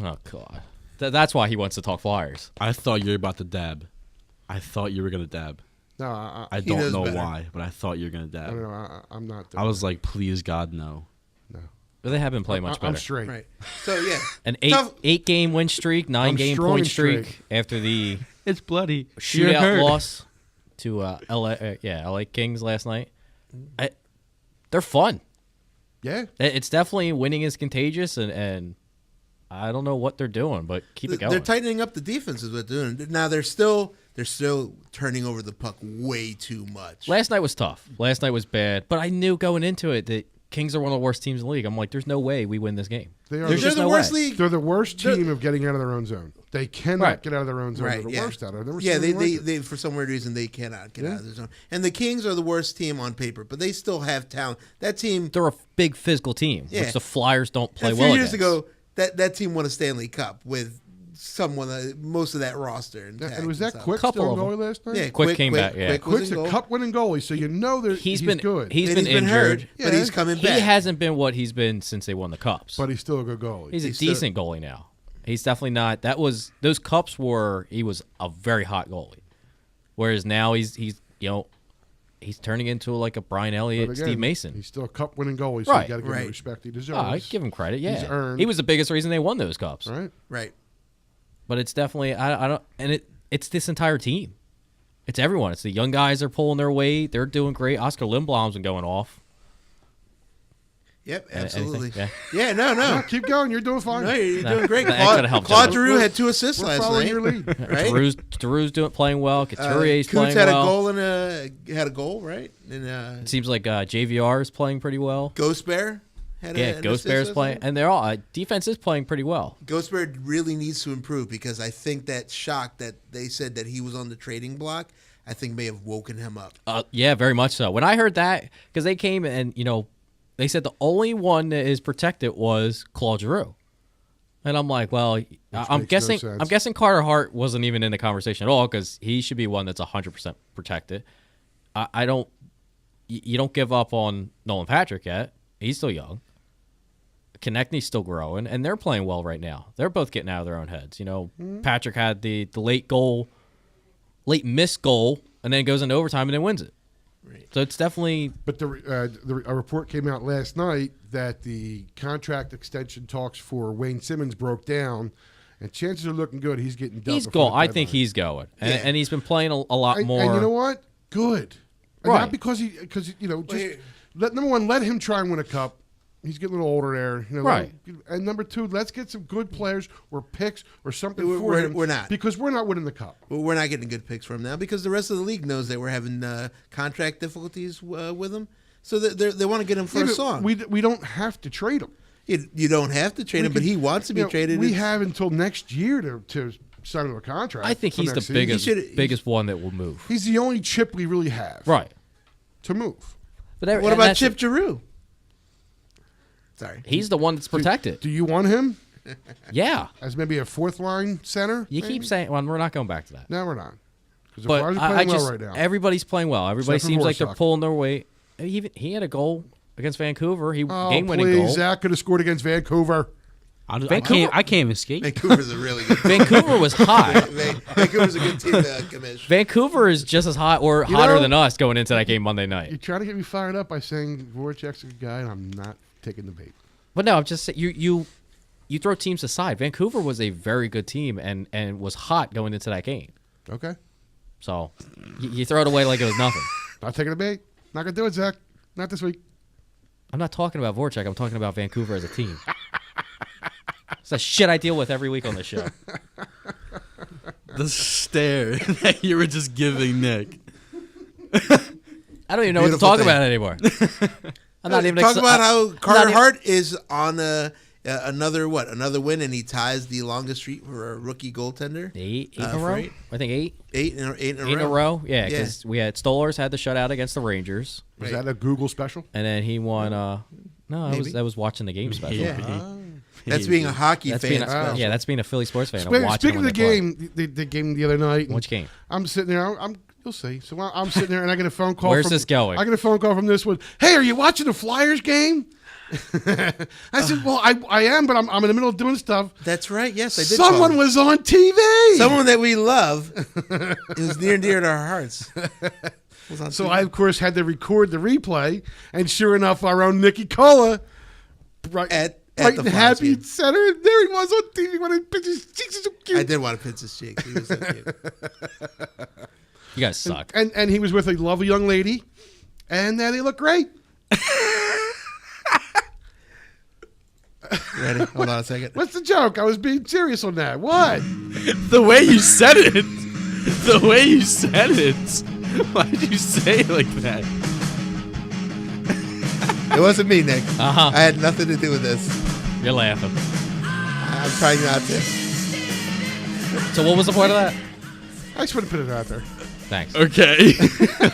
Oh God, that's why he wants to talk Flyers. I thought you were about to dab. I thought you were going to dab. No, I He don't knows know better. why, but I thought you were going to I dab. don't know. I'm not. I was like, please, God, no. No. But they have been playing much better. I'm straight. Right. So yeah, An Tough- 8-game win streak, 9-game strong point and straight. streak after the It's bloody. You're shootout hurt. loss to LA Kings last night. They're fun. Yeah. It's definitely winning is contagious, and I don't know what they're doing, but keep it going. They're tightening up the defense is what they're doing. Now they're still turning over the puck way too much. Last night was tough. Last night was bad, but I knew going into it that Kings are one of the worst teams in the league. I'm like, there's no way we win this game. They are. There's They're just the no worst way. league. They're the worst team of getting out of their own zone. They cannot Right. get out of their own zone. Right, They're the yeah. worst out of it. I've never Yeah, seen they, anything they, like it. they for some weird reason they cannot get out of their zone. And the Kings are the worst team on paper, but they still have talent. That team. They're a big physical team, Yeah. which the Flyers don't play A few well years against. ago, that team won a Stanley Cup with most of that roster. And was that stuff. Quick Couple still of them. goalie last night? Yeah, Quick came back, yeah. Quick was Quick's in a goal. cup-winning goalie, so you know that he's been good. He's And been he's been injured. hurt, but he's coming He back. hasn't been what he's been since they won the cups. but he's still a good goalie. He's a He's still- decent goalie now. He's definitely not. Those cups were. He was a very hot goalie, whereas now he's turning into like a Brian Elliott, But again, Steve Mason. He's still a cup-winning goalie, so Right. you got to give him Right. the respect he deserves. Oh, I give him credit. Yeah, He's earned. he was the biggest reason they won those cups. Right? Right. But it's definitely I don't, and it's this entire team. It's everyone. It's the young guys are pulling their weight. They're doing great. Oscar Lindblom's been going off. Yep, Anything? absolutely. Yeah. Yeah, no. No, keep going. You're doing fine. No, you're doing great. That ain't gonna help, Claude gentlemen. Giroux had 2 assists We're last following night. your lead. Right? Giroux's playing well. Couturier's Coots playing had well. a goal had a goal, right? And It seems like JVR is playing pretty well. Ghost Bear had an Ghost assist Bear's last playing, night. and they're all defense is playing pretty well. Ghost Bear really needs to improve because I think that shock that they said that he was on the trading block, I think may have woken him up. Yeah, very much so. When I heard that, because they came and they said the only one that is protected was Claude Giroux, and I'm like, well, I'm makes no guessing sense. Carter Hart wasn't even in the conversation at all because he should be one that's 100% protected. I don't. You don't give up on Nolan Patrick yet. He's still young. Konechny's still growing, and they're playing well right now. They're both getting out of their own heads. Patrick had the late missed goal, and then goes into overtime and then wins it. Right. So it's definitely. But a report came out last night that the contract extension talks for Wayne Simmons broke down, and chances are looking good. He's getting dealt. He's before going. the I think deadline. he's going, and he's been playing a lot more. And you know what? Good. And Right. not because let him try and win a cup. He's getting a little older there, Right. And number 2, let's get some good players or picks or something for We're- him. we're not. because we're not winning the cup. Well, we're not getting good picks from him now because the rest of the league knows that we're having contract difficulties with him. So they want to get him for Yeah, a but song. we don't have to trade him. You don't have to trade him, but he wants to be traded. We have until next year to sign him a contract. I think for he's the next season. biggest one that will move. He's the only chip we really have. Right. To move. But What about Chip Giroux? Sorry. He's the one that's protected. Do you want him Yeah. as maybe a 4th-line center? You maybe? keep saying. Well, we're not going back to that. No, we're not. Because the But Flyers are I playing just well right now. everybody's playing well. Everybody Except for seems like they're Voracek. pulling their weight. He had a goal against Vancouver. He Oh, game-winning please. goal. Zach could have scored against Vancouver. I Vancouver- can't even skate. Vancouver's a really good team. Vancouver was hot. Vancouver's a good team, Commish. Vancouver is just as hot or You hotter know- than us going into that game Monday You're night. trying to get me fired up by saying Voracek's a good guy, and I'm not taking the bait. But no, I'm just saying you throw teams aside. Vancouver was a very good team and was hot going into that game. Okay. So you throw it away like it was nothing. Not taking the bait. Not going to do it, Zach. Not this week. I'm not talking about Voracek. I'm talking about Vancouver as a team. It's a shit I deal with every week on this show. the stare that you were just giving Nick. I don't even know what to talk about anymore. I'm not even talk about how Carter Hart is on another win, and he ties the longest streak for a rookie goaltender. Eight in a row. I think eight in a row. Yeah, because we had Stolarz had the shutout against the Rangers. Was that a Google special? And then he won. No, I was watching the game special. Yeah. That's being a hockey fan. That's being a Philly sports fan. Speaking of the game, the game the other night. Which game? I'm sitting there. You'll see. So I'm sitting there, and I get a phone call. Where's this going? I get a phone call from this one. Hey, are you watching the Flyers game? I said, well, I am, but I'm in the middle of doing stuff. That's right. Yes, I did. Someone was on TV. Someone that we love. It was near and dear to our hearts. So I, of course, had to record the replay, and sure enough, our own Nicky Cola, right in Happy Center, and there he was on TV when he pinched his cheeks. So cute. I did want to pinch his cheeks. He was so cute. You guys suck. And he was with a lovely young lady, and they look great. Ready? Hold on a second. What's the joke? I was being serious on that. What? The way you said it. The way you said it. Why did you say it like that? It wasn't me, Nick. Uh-huh. I had nothing to do with this. You're laughing. I'm trying not to. So what was the point of that? I just want to put it out there. Thanks. Okay.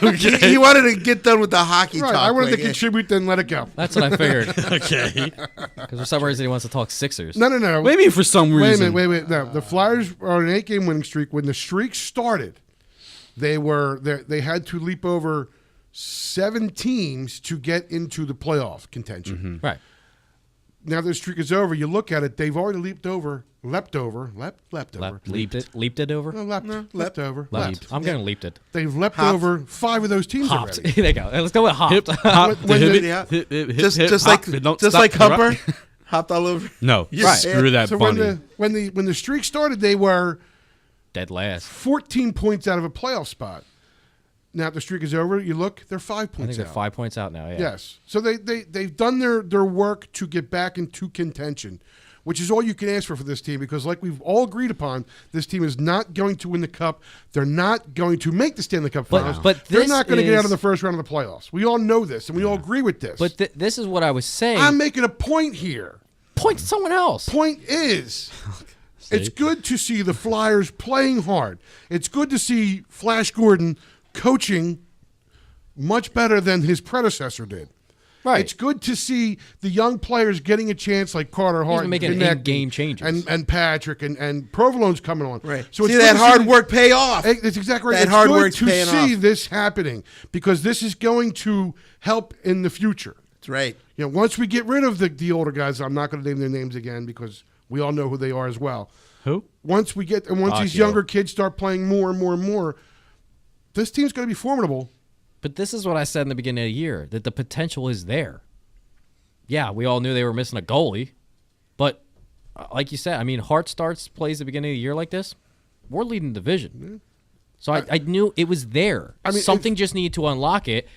Okay. He wanted to get done with the hockey Right, talk. I wanted to contribute, then let it go. That's what I figured. Okay. Because for some reason he wants to talk Sixers. No. What do you mean for some reason? Wait. No, the Flyers are on an 8-game winning streak. When the streak started, they had to leap over 7 teams to get into the playoff contention. Mm-hmm. Right. Now the streak is over. You look at it; they've already leaped over. Leaped it over. I'm going to leaped it. They've leapt over 5 of those teams Hopped. already. There you go. Let's go with hopped. Just like Humper hopped all over. No, Right. screw that So bunny. when the streak started, they were Dead last. 14 points out of a playoff spot. Now the streak is over. You look; they're 5 I points think they're out. 5 points out now. Yeah. Yes. So they've done their work to get back into contention, which is all you can ask for this team, because like we've all agreed upon, this team is not going to win the Cup. They're not going to make the Stanley Cup Finals. But they're this not going to get out of is- the first round of the playoffs. We all know this, and we all agree with this. But this is what I was saying. I'm making a point here. Point to someone else. Point is, it's good to see the Flyers playing hard. It's good to see Flash Gordon coaching much better than his predecessor did. Right. It's good to see the young players getting a chance, like Carter Hart, He's making in-game changes, and Patrick and Provolone's coming on. Right. So See it's that good to hard work pay off. That's exactly right. That It's hard good work's to paying see off. this happening, because this is going to help in the future. That's right. You know, once we get rid of the older guys, I'm not going to name their names again because we all know who they are as well. Who? Once these younger kids start playing more and more and more, this team's going to be formidable. But this is what I said in the beginning of the year, that the potential is there. Yeah, we all knew they were missing a goalie. But like you said, I mean, Hart plays the beginning of the year like this. We're leading the division. So I knew it was there. I mean, something just needed to unlock it.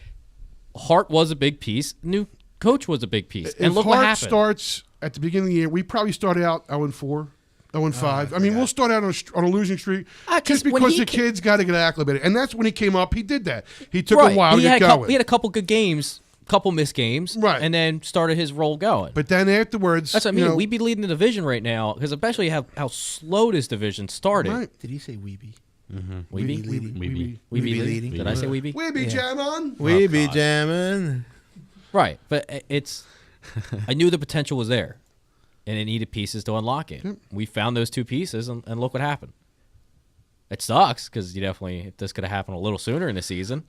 Hart was a big piece. New coach was a big piece. And look Hart what happened. starts at the beginning of the year, we probably started out 0-4. 0-5. I mean, we'll start out on a losing streak just because the kids got to get acclimated. And that's when he came up. He did that. He took a while to get going. He had a couple good games, couple missed games, right, and then started his role going. But then afterwards, that's what I mean. We'd be leading the division right now, because especially how slow this division started. Right. Did he say Weeby? Mm-hmm. Weeby leading. Did I say Weeby? Weeby jamming. Weeby jamming. Right, but it's. I knew the potential was there, and it needed pieces to unlock it. We found those 2 pieces, and look what happened. It sucks because this could have happened a little sooner in the season.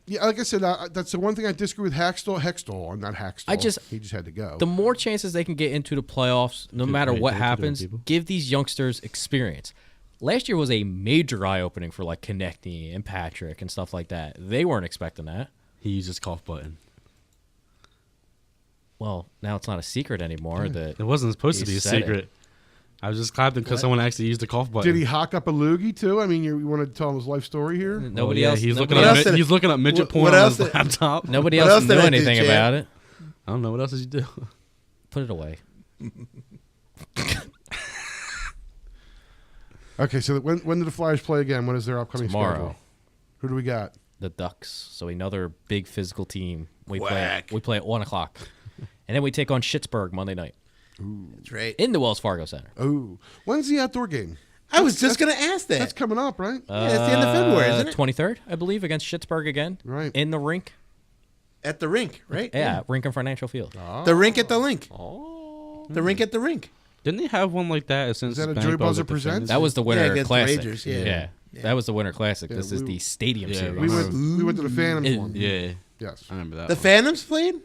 Yeah, like I said, that's the one thing I disagree with Hextall, not Hackstall. He just had to go. The more chances they can get into the playoffs, no matter what happens, give these youngsters experience. Last year was a major eye-opening for like Konechny and Patrick and stuff like that. They weren't expecting that. He used his cough button. Well, now it's not a secret anymore. That it wasn't supposed to be a secret. It. I was just clapping because someone actually used the cough button. Did he hawk up a loogie too? I mean, you want to tell him his life story here? Nobody else. He's looking up midget porn on his laptop. Nobody else knew anything about it. I don't know. What else did you do? Put it away. Okay, so when do the Flyers play again? What is their upcoming Tomorrow. schedule? Who do we got? The Ducks. So another big physical team. We play Whack. at 1 o'clock. And then we take on Schittsburg Monday night That's right. in the Wells Fargo Center. Oh, when's the outdoor game? I was just going to ask that. That's coming up, right? Yeah, it's the end of February, isn't it? 23rd, I believe, against Schittsburg again. Right. In the rink. At the rink, right? Yeah, Rink and Financial Field. The rink at the link. The rink at the rink. Didn't they have one like that since that a Bank Joy Buzz Buzzer at the Presents? Fans? That was the Winter against the Classic. Rangers, yeah. That was the Winter Classic. Yeah, This is the Stadium Series. We went to the Phantoms one. Yeah, Yes. I remember that. The one. Phantoms played?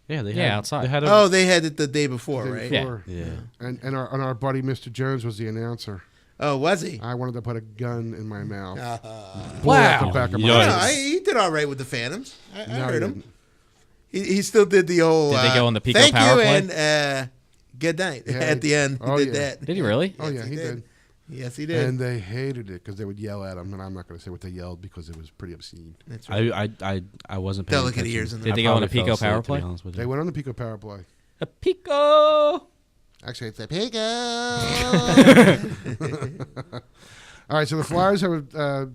Yeah, they Yeah, had, outside. They had Oh, they had it the day before, The right? day before. yeah. And our buddy Mr. Jones was the announcer. Oh, was he? I wanted to put a gun in my mouth. Wow. The back of my Yikes. head. He did all right with the Phantoms. I No, heard he him. didn't. He still did the whole. Did they go on the Pico thank power you play? and good night Yeah. at the end. He Oh, did yeah. that. Did he really? Oh, yeah, he did. Yes, he did. And they hated it because they would yell at him, and I'm not going to say what they yelled because it was pretty obscene. That's right. I wasn't paying Delicate attention. ears in the- Did they I go on a probably Pico fell power asleep, to be play? honest with you. They went on the Pico power play. A Pico. Actually, it's a Pico. All right, so the Flyers have a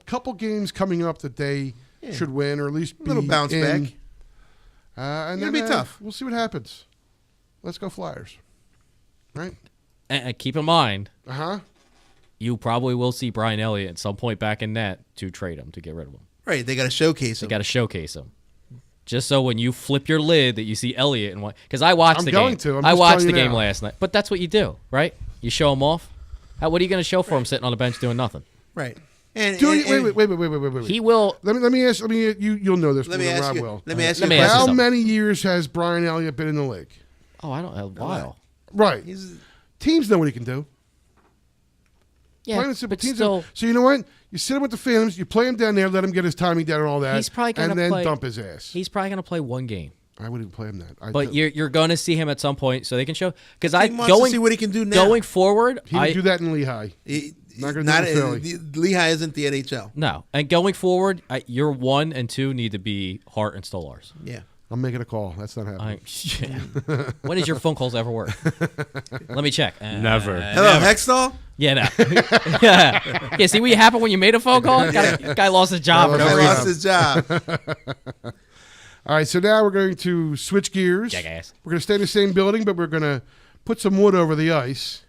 couple games coming up that they should win or at least A little be bounce in. back. And It'll then, be tough. We'll see what happens. Let's go Flyers. Right? And keep in mind, Uh-huh. you probably will see Brian Elliott at some point back in net to trade him, to get rid of him. Right, they got to showcase They him. got to showcase him. Just so when you flip your lid that you see Elliott and what, because I watched I'm the going game. to. I'm I just watched telling the you game now. last night. But that's what you do, right? You show him off. What are you going to show for him sitting on the bench doing nothing? Right. And, Wait. He will. Let me ask. You'll know this. Let me more than ask Rob you. will. Let me ask you. Let me a ask you How question. something. many years has Brian Elliott been in the league? Oh, I don't. A while. Right. He's- Teams know what he can do. Yeah, Plain and simple. but Teams still, know. So you know what? You sit him with the Phantoms. You play him down there. Let him get his timing down and all that. He's probably gonna and then play- dump his ass. he's probably going to play one game. I wouldn't play him that. But you're going to see him at some point, so they can show. Because He wants to see what he can do now. Going forward, he would do that in Lehigh. Not gonna do it in Philly. Lehigh isn't the NHL. no. And going forward, your 1 and 2 need to be Hart and Stolars. Yeah. I'm making a call. That's not happening. When does your phone calls ever work? Let me check. Never. Hello, Hextall? Yeah, no. yeah. See what happened when you made a phone call? Guy lost his job. for no I reason. lost his job. All right, so now we're going to switch gears. Jackass. We're going to stay in the same building, but we're going to put some wood over the ice.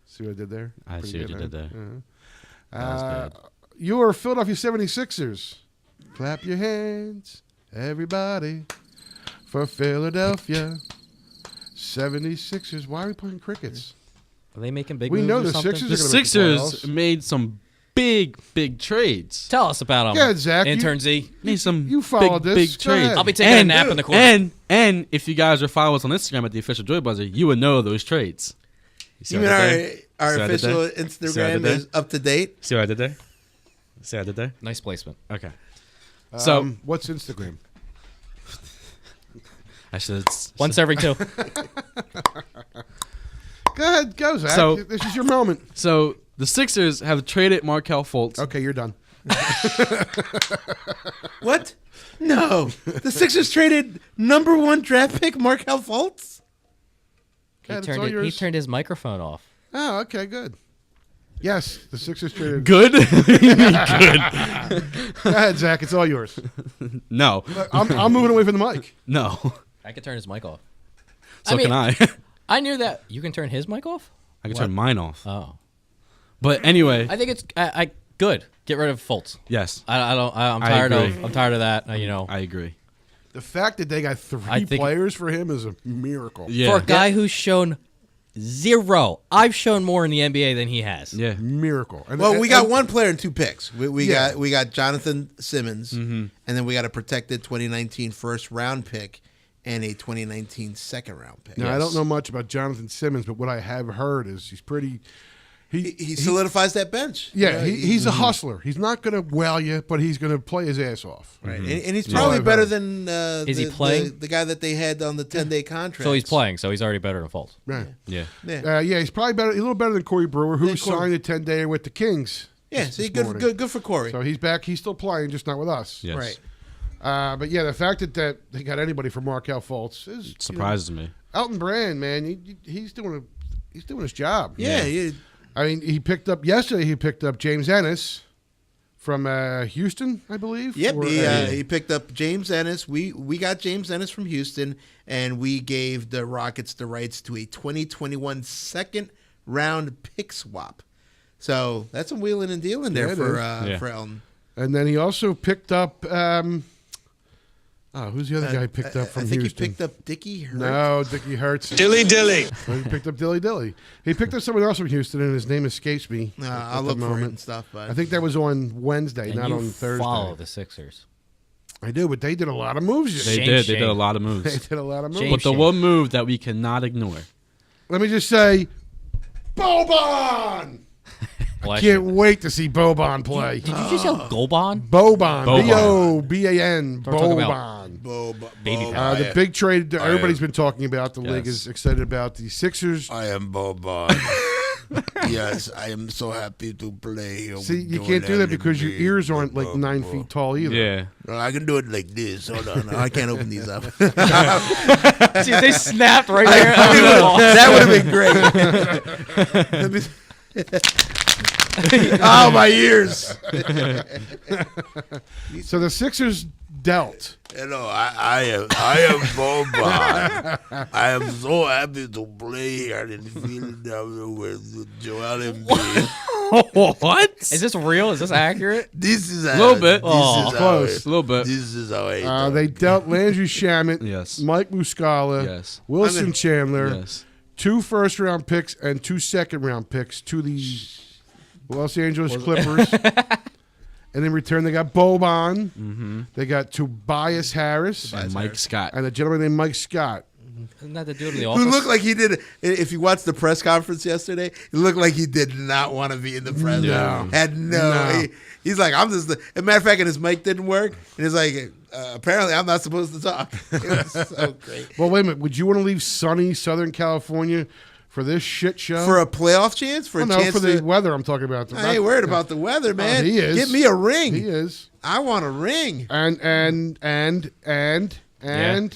See what I did there? I see what you did there. Uh, That was good. Your Philadelphia 76ers. Clap your hands, everybody, for Philadelphia 76ers. Why are we playing crickets? Are they making big We moves know or the something? Sixers The are gonna make the Sixers playoffs. made some big trades. Tell us about them. Yeah, Zach, Intern Z. Made some you followed big this. Go trades. ahead. I'll be taking a nap in the corner. And if you guys are following us on Instagram at the official Joy Buzzer, you would know those trades. You mean our See what I did official there? See what I did Instagram there? is up to date? See what I did there? See what I did there? Nice placement. Okay. So What's Instagram? I should. Once every 2. Go ahead, go, Zach. So- This is your moment. So the Sixers have traded Markelle Fultz. Okay, you're done. What? No. The Sixers traded number 1 draft pick Markelle Fultz? Yeah, that's all yours. He turned his microphone off. Oh, okay, good. Yes, the Sixers traded. Good? Go ahead, Zach. It's all yours. No. I'm moving away from the mic. No. I can turn his mic off. So can I. I knew that. You can turn his mic off? I can turn mine off. Oh. But anyway, I think it's good. Get rid of Fultz. yes, I'm I tired agree. of that. I agree. The fact that they got I 3 think- players for him is a miracle. Yeah. For a guy who's shown 0. I've shown more in the NBA than he has. Yeah. Miracle. And, Well, we got and- 1 player and 2 picks. We Yeah. got Jonathan Simmons, Mm-hmm. and then we got a protected 2019 first round pick and a 2019 second round pick. Now, I don't know much about Jonathan Simmons, but what I have heard is he's pretty. He solidifies that bench. Yeah, he's a hustler. He's not going to wow you, but he's going to play his ass off. Right, and he's Yeah. probably I've better heard. than Is he the playing? the guy that they had on the 10-day contract. So he's playing. So he's already better than Fultz. Right. Yeah. Yeah, Yeah, he's probably better, a little better than Corey Brewer, who Yeah, Corey. signed a 10-day with the Kings. yeah. this See, morning. good for Corey. So he's back. He's still playing, just not with us. Yes. Right. But yeah, the fact that they got anybody for Markelle Fultz is Surprises me. Elton Brand, man, he's doing his job. Yeah, I mean, he picked up James Ennis from Houston, I believe. Yep, he picked up James Ennis. We got James Ennis from Houston, and we gave the Rockets the rights to a 2021 second-round pick swap. So that's a wheeling and dealing there for Elton. And then he also picked up who's the other guy he picked up from Houston? I think he picked up Dickie Hurt. No, Dickie Hurts. Dilly. He picked up Dilly. He picked up someone else from Houston, and his name escapes me. I'll look for it and stuff. But I think that was on Wednesday, And not you on Thursday. follow the Sixers. I do, but they did a lot of moves. They Shame, did. shame. They did a lot of moves. They did a lot of moves. Shame. But the one move that we cannot ignore. Let me just say, Boban! I can't wait to see Boban play. Did you just yell Goban? Boban. Boban. B-O-B-A-N. We're talking Boban. Baby The big trade that everybody's been talking about, the league is excited about, the Sixers. I am Boban. Yes, I am so happy to play here. See, you can't do that because your ears aren't like 9 feet tall either. Yeah. No, I can do it like this. Hold on. I can't open these up. See, they snapped right there. That would have been great. Oh, my ears. So the Sixers dealt. Hello, I am Boban. I am so happy to play here in Philadelphia with Joel Embiid. What? Is this real? Is this accurate? This is A little bit. Close. A little bit. This is how I They dealt Landry Shamet, Yes. Mike Muscala, Yes. Wilson Chandler, Yes. 2 first-round picks and 2 second-round picks to the Los Angeles Clippers. And in return, they got Boban. Mm-hmm. They got Tobias Harris. And Mike Scott. And a gentleman named Mike Scott. Isn't that the dude in the office? Who looked like he did. If you watched the press conference yesterday, it looked like he did not want to be in the press. No. Had no. He's like, I'm just. As a matter of fact, and his mic didn't work, and he's like, apparently, I'm not supposed to talk. It was so great. Well, wait a minute. Would you want to leave sunny Southern California for this shit show? For a playoff chance? For a chance for the weather I'm talking about. I ain't worried about the weather, man. He is. Get me a ring. He is. I want a ring. And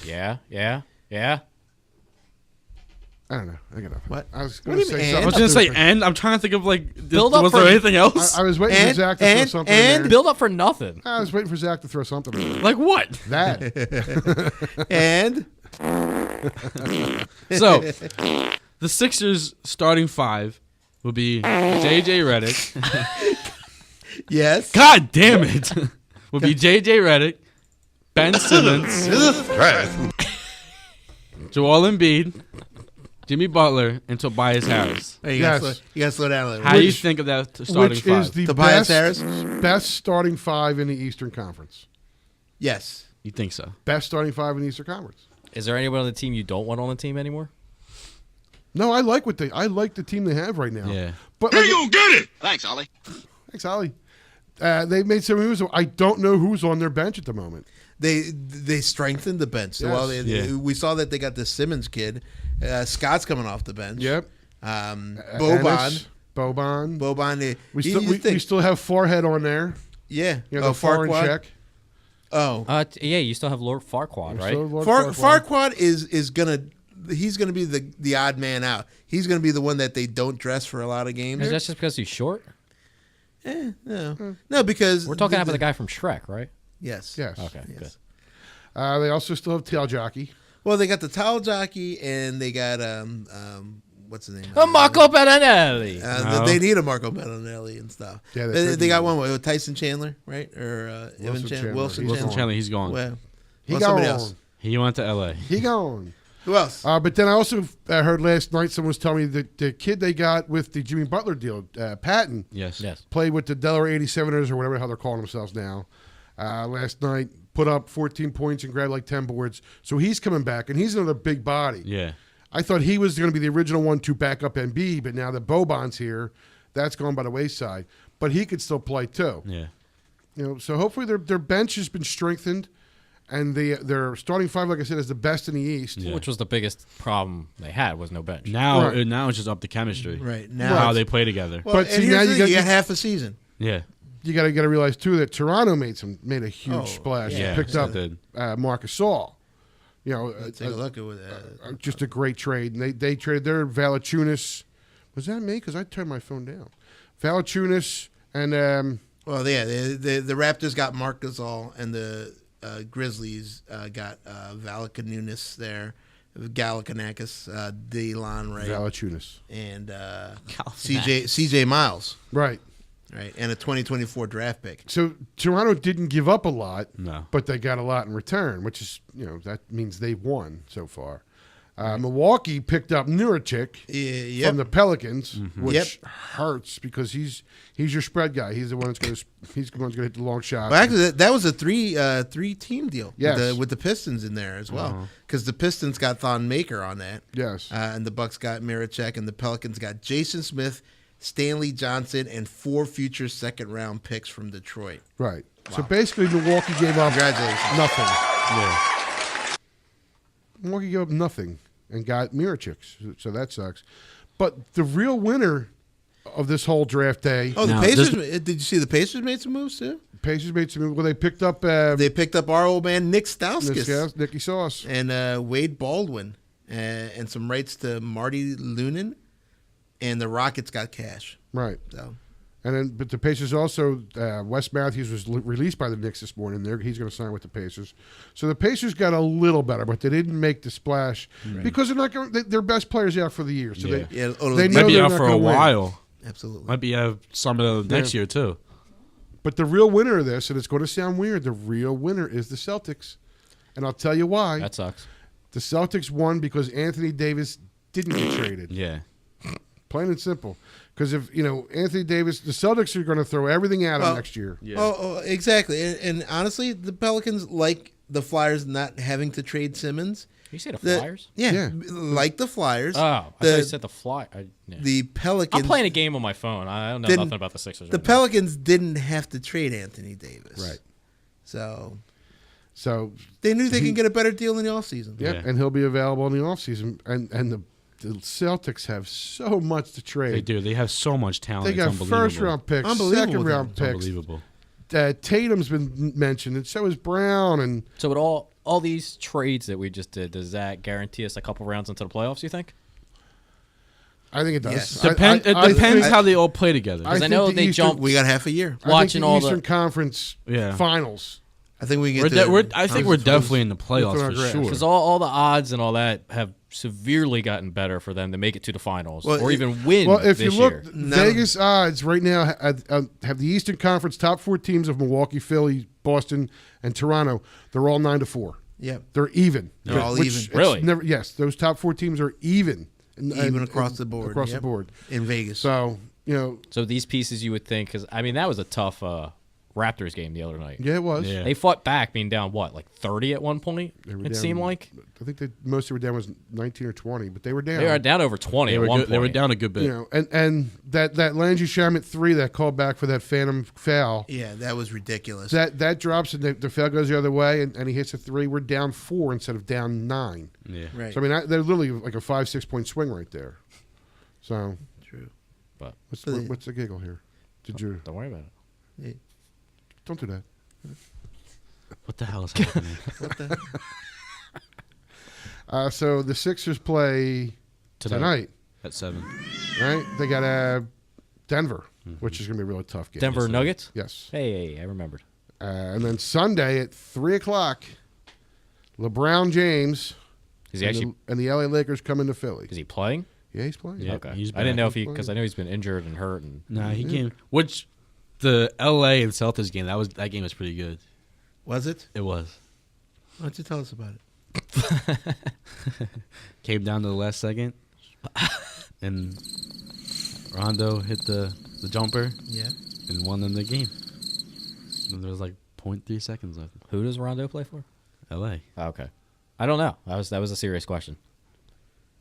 Yeah. I don't know. I got nothing. What? I was What going do to you say mean, something. I was going to say and. I'm trying to think of Build up was for- there anything else? I was waiting for Zach to throw something in there. Build up for nothing. I was waiting for Zach to throw something in there. Like what? That. And So, the Sixers starting 5 will be J.J. Redick. yes. God damn it. Will be J.J. Redick, Ben Simmons, Joel Embiid, Jimmy Butler, and Tobias Harris. Hey, you Yes. gotta slow down a little. How do you think of that starting Which 5? is the Tobias Harris? best starting 5 in the Eastern Conference. Yes. You think so? Best starting 5 in the Eastern Conference. Is there anyone on the team you don't want on the team anymore? No, I like the team they have right now. Yeah. But Here you get it. Thanks, Ollie. Thanks, Ollie. They made some moves. I don't know who's on their bench at the moment. They strengthened the bench. Yes. Well, Yeah. we saw that they got the Simmons kid. Scott's coming off the bench. Yep. Boban. Boban. We You still have Forehead on there. yeah. You know, the foreign check. Oh. Yeah, you still have Lord Farquaad, right? Still Lord Farquaad is gonna. He's gonna be the odd man out. He's gonna be the one that they don't dress for a lot of games. Is that just because he's short? No, because We're talking about the guy from Shrek, right? Yes. Yes. Okay, Yes. good. They also still have Tail Jockey. Well, they got the towel jockey, and they got what's the name? Marco Bellinelli. No. They need a Marco Bellinelli and stuff. Yeah, they got one with Tyson Chandler, right? Or Wilson Chandler. Wilson He's Wilson Chandler. Chandler, he's gone. Well, He somebody gone. else. He went to L.A. He gone. Who else? But then I also heard last night someone was telling me that the kid they got with the Jimmy Butler deal, Patton, Yes. played with the Delaware 87ers or whatever the hell they're calling themselves now. Last night, put up 14 points and grabbed like 10 boards. So he's coming back, and he's another big body. Yeah. I thought he was going to be the original one to back up Embiid, but now that Boban's here, that's gone by the wayside. But he could still play too. Yeah. So hopefully their bench has been strengthened, and their starting 5, like I said, is the best in the East. Yeah. Which was the biggest problem they had was no bench. Now, Right. now it's just up to chemistry. Right now, How they play together. Well, But and see, here's now the you thing, got- you got half a season. Yeah. You got to realize too that Toronto made a huge splash. yeah. Picked Yeah, up they did. Marcus Saul. Take a look at just a great trade. And they traded their Valanciunas Was that me? Because I turned my phone down. Valanciunas and Well, yeah, the Raptors got Marc Gasol, and the Grizzlies got Valanciunas there, Galifianakis, DeLon Ray, Valanciunas, and CJ Miles. Right. Right, and a 2024 draft pick. So Toronto didn't give up a lot, No. but they got a lot in return, which is, that means they've won so far. Milwaukee picked up Nurkic from the Pelicans, which hurts because he's your spread guy. He's the one that's going to hit the long shot. Well, actually, that was a three team deal. Yes. with the Pistons in there as well, because the Pistons got Thon Maker on that. Yes, and the Bucks got Nurkic, and the Pelicans got Jason Smith, Stanley Johnson, and 4 future second-round picks from Detroit. Right. Wow. So basically, Milwaukee gave up nothing. Yeah. Milwaukee gave up nothing and got Nurkic, so that sucks. But the real winner of this whole draft day. Oh, the Pacers! Did you see the Pacers made some moves too? Pacers made some moves. Well, they picked up. Our old man Nick Stauskas, Nicky Sauce, and Wade Baldwin, and some rights to Marty Lunin. And the Rockets got cash. Right. So, but the Pacers also, Wes Matthews was released by the Knicks this morning. He's going to sign with the Pacers. So the Pacers got a little better, but they didn't make the splash because they're not going. Their best players out for the year, so they might be out for a while. Absolutely, might be out some of the next year too. But the real winner of this, and it's going to sound weird, the real winner is the Celtics, and I'll tell you why. That sucks. The Celtics won because Anthony Davis didn't get traded. Yeah. Plain and simple. Because if, Anthony Davis, the Celtics are going to throw everything at him next year. Yeah. Oh, exactly. And honestly, the Pelicans like the Flyers not having to trade Simmons. You say the Flyers? Yeah, like the Flyers. Oh, I thought you said the Flyers. The Pelicans. I'm playing a game on my phone. I don't know nothing about the Sixers. The Pelicans didn't have to trade Anthony Davis. Right. So they knew they can get a better deal in the offseason. Yep, and he'll be available in the offseason. And the Celtics have so much to trade. They do. They have so much talent. They got first-round picks, second-round picks. Unbelievable. Tatum's been mentioned, and so is Brown. And so with all these trades that we just did, does that guarantee us a couple rounds into the playoffs, you think? I think it does. Yes. It depends how they all play together. Because I know they jumped. We got half a year. Watching all the Eastern Conference Finals. I think we get. I think we're definitely in the playoffs for sure. Because all the odds and all that have severely gotten better for them to make it to the finals or even win. Well, if you look, year. Vegas odds right now have the Eastern Conference top 4 teams of Milwaukee, Philly, Boston, and Toronto. They're all 9-4. Yeah, they're even. They're all even. Really? Yes, those top 4 teams are even. Even across the board. Across the board in Vegas. So So these pieces you would think, because that was a tough Raptors game the other night. Yeah, it was. Yeah. They fought back, being down 30 at one point. It seemed like. I think most they were down was 19 or 20, but they were down. They were down over 20 at one point. They were down a good bit. And that Landry Shamet 3 that called back for that phantom foul. Yeah, that was ridiculous. That drops and the foul goes the other way, and he hits a 3. We're down 4 instead of down 9. Yeah, right. So they're literally like a 5-6 point swing right there. So true. But what's the giggle here? Don't worry about it. Yeah. Don't do that. What the hell is happening? What the? So the Sixers play tonight at 7. Right? They got Denver, which is going to be a really tough game. Denver Nuggets? Yes. Hey, I remembered. And then Sunday at 3:00, LeBron James and the LA Lakers come into Philly. Is he playing? Yeah, he's playing. Yeah, okay. I didn't know if because I know he's been injured and hurt. And no, he came. Which the LA and Celtics game that game was pretty good. Was it? It was. Why don't you tell us about it? Came down to the last second, and Rondo hit the jumper. Yeah. And won them the game. And there was 0.3 seconds left. Who does Rondo play for? LA. Oh, okay. I don't know. That was a serious question.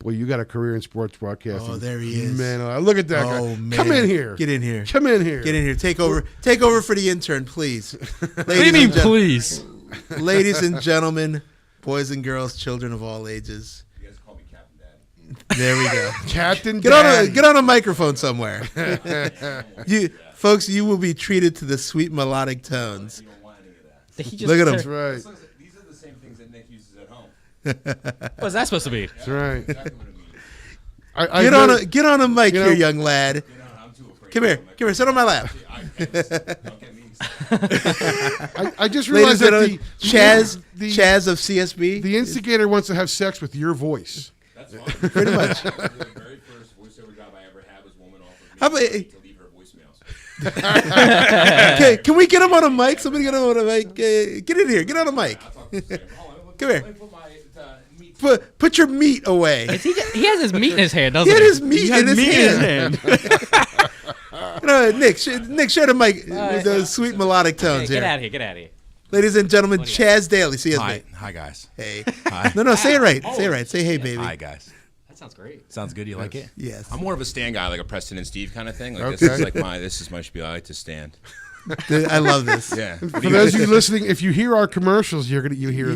Well, you got a career in sports broadcasting. Oh, there he is. Man, look at that guy. Man. Come in here. Get in here. Come in here. Get in here. Take over for the intern, please. What do you mean, please? Ladies and gentlemen, boys and girls, children of all ages. You guys call me Captain Daddy. There we go. Captain Daddy. Get on a microphone somewhere. Folks, you will be treated to the sweet melodic tones. Look at him. That's right. These are the same things that Nick uses at home. What's that supposed to be? That's right. Exactly what it means. Get on a mic here, young lad. Come here. Sit on my lap. I just realized that Chaz of CSB, the instigator wants to have sex with your voice. That's fine. pretty much. The very first voiceover job I ever had was woman offered me How about- to leave her voicemails. Okay, can we get him on a mic? Somebody get him on a mic. Get in here. Get on a mic. Come here. Put your meat away. He has his meat in his hand, doesn't He he? had his meat in his hand. Nick, share the mic with those sweet melodic tones Hey, here. get out of here. Ladies and gentlemen, Chaz Daly, CSB. Hi guys. Hey. Hi. No, say it right. Say it right. Say hey, baby. Hi guys. That sounds great. Sounds good. You like it? Yes. I'm more of a stand guy, like a Preston and Steve kind of thing. Like Okay. this is my spiel. I like to stand. I love this. Yeah. For those of you listening, if you hear our commercials, you hear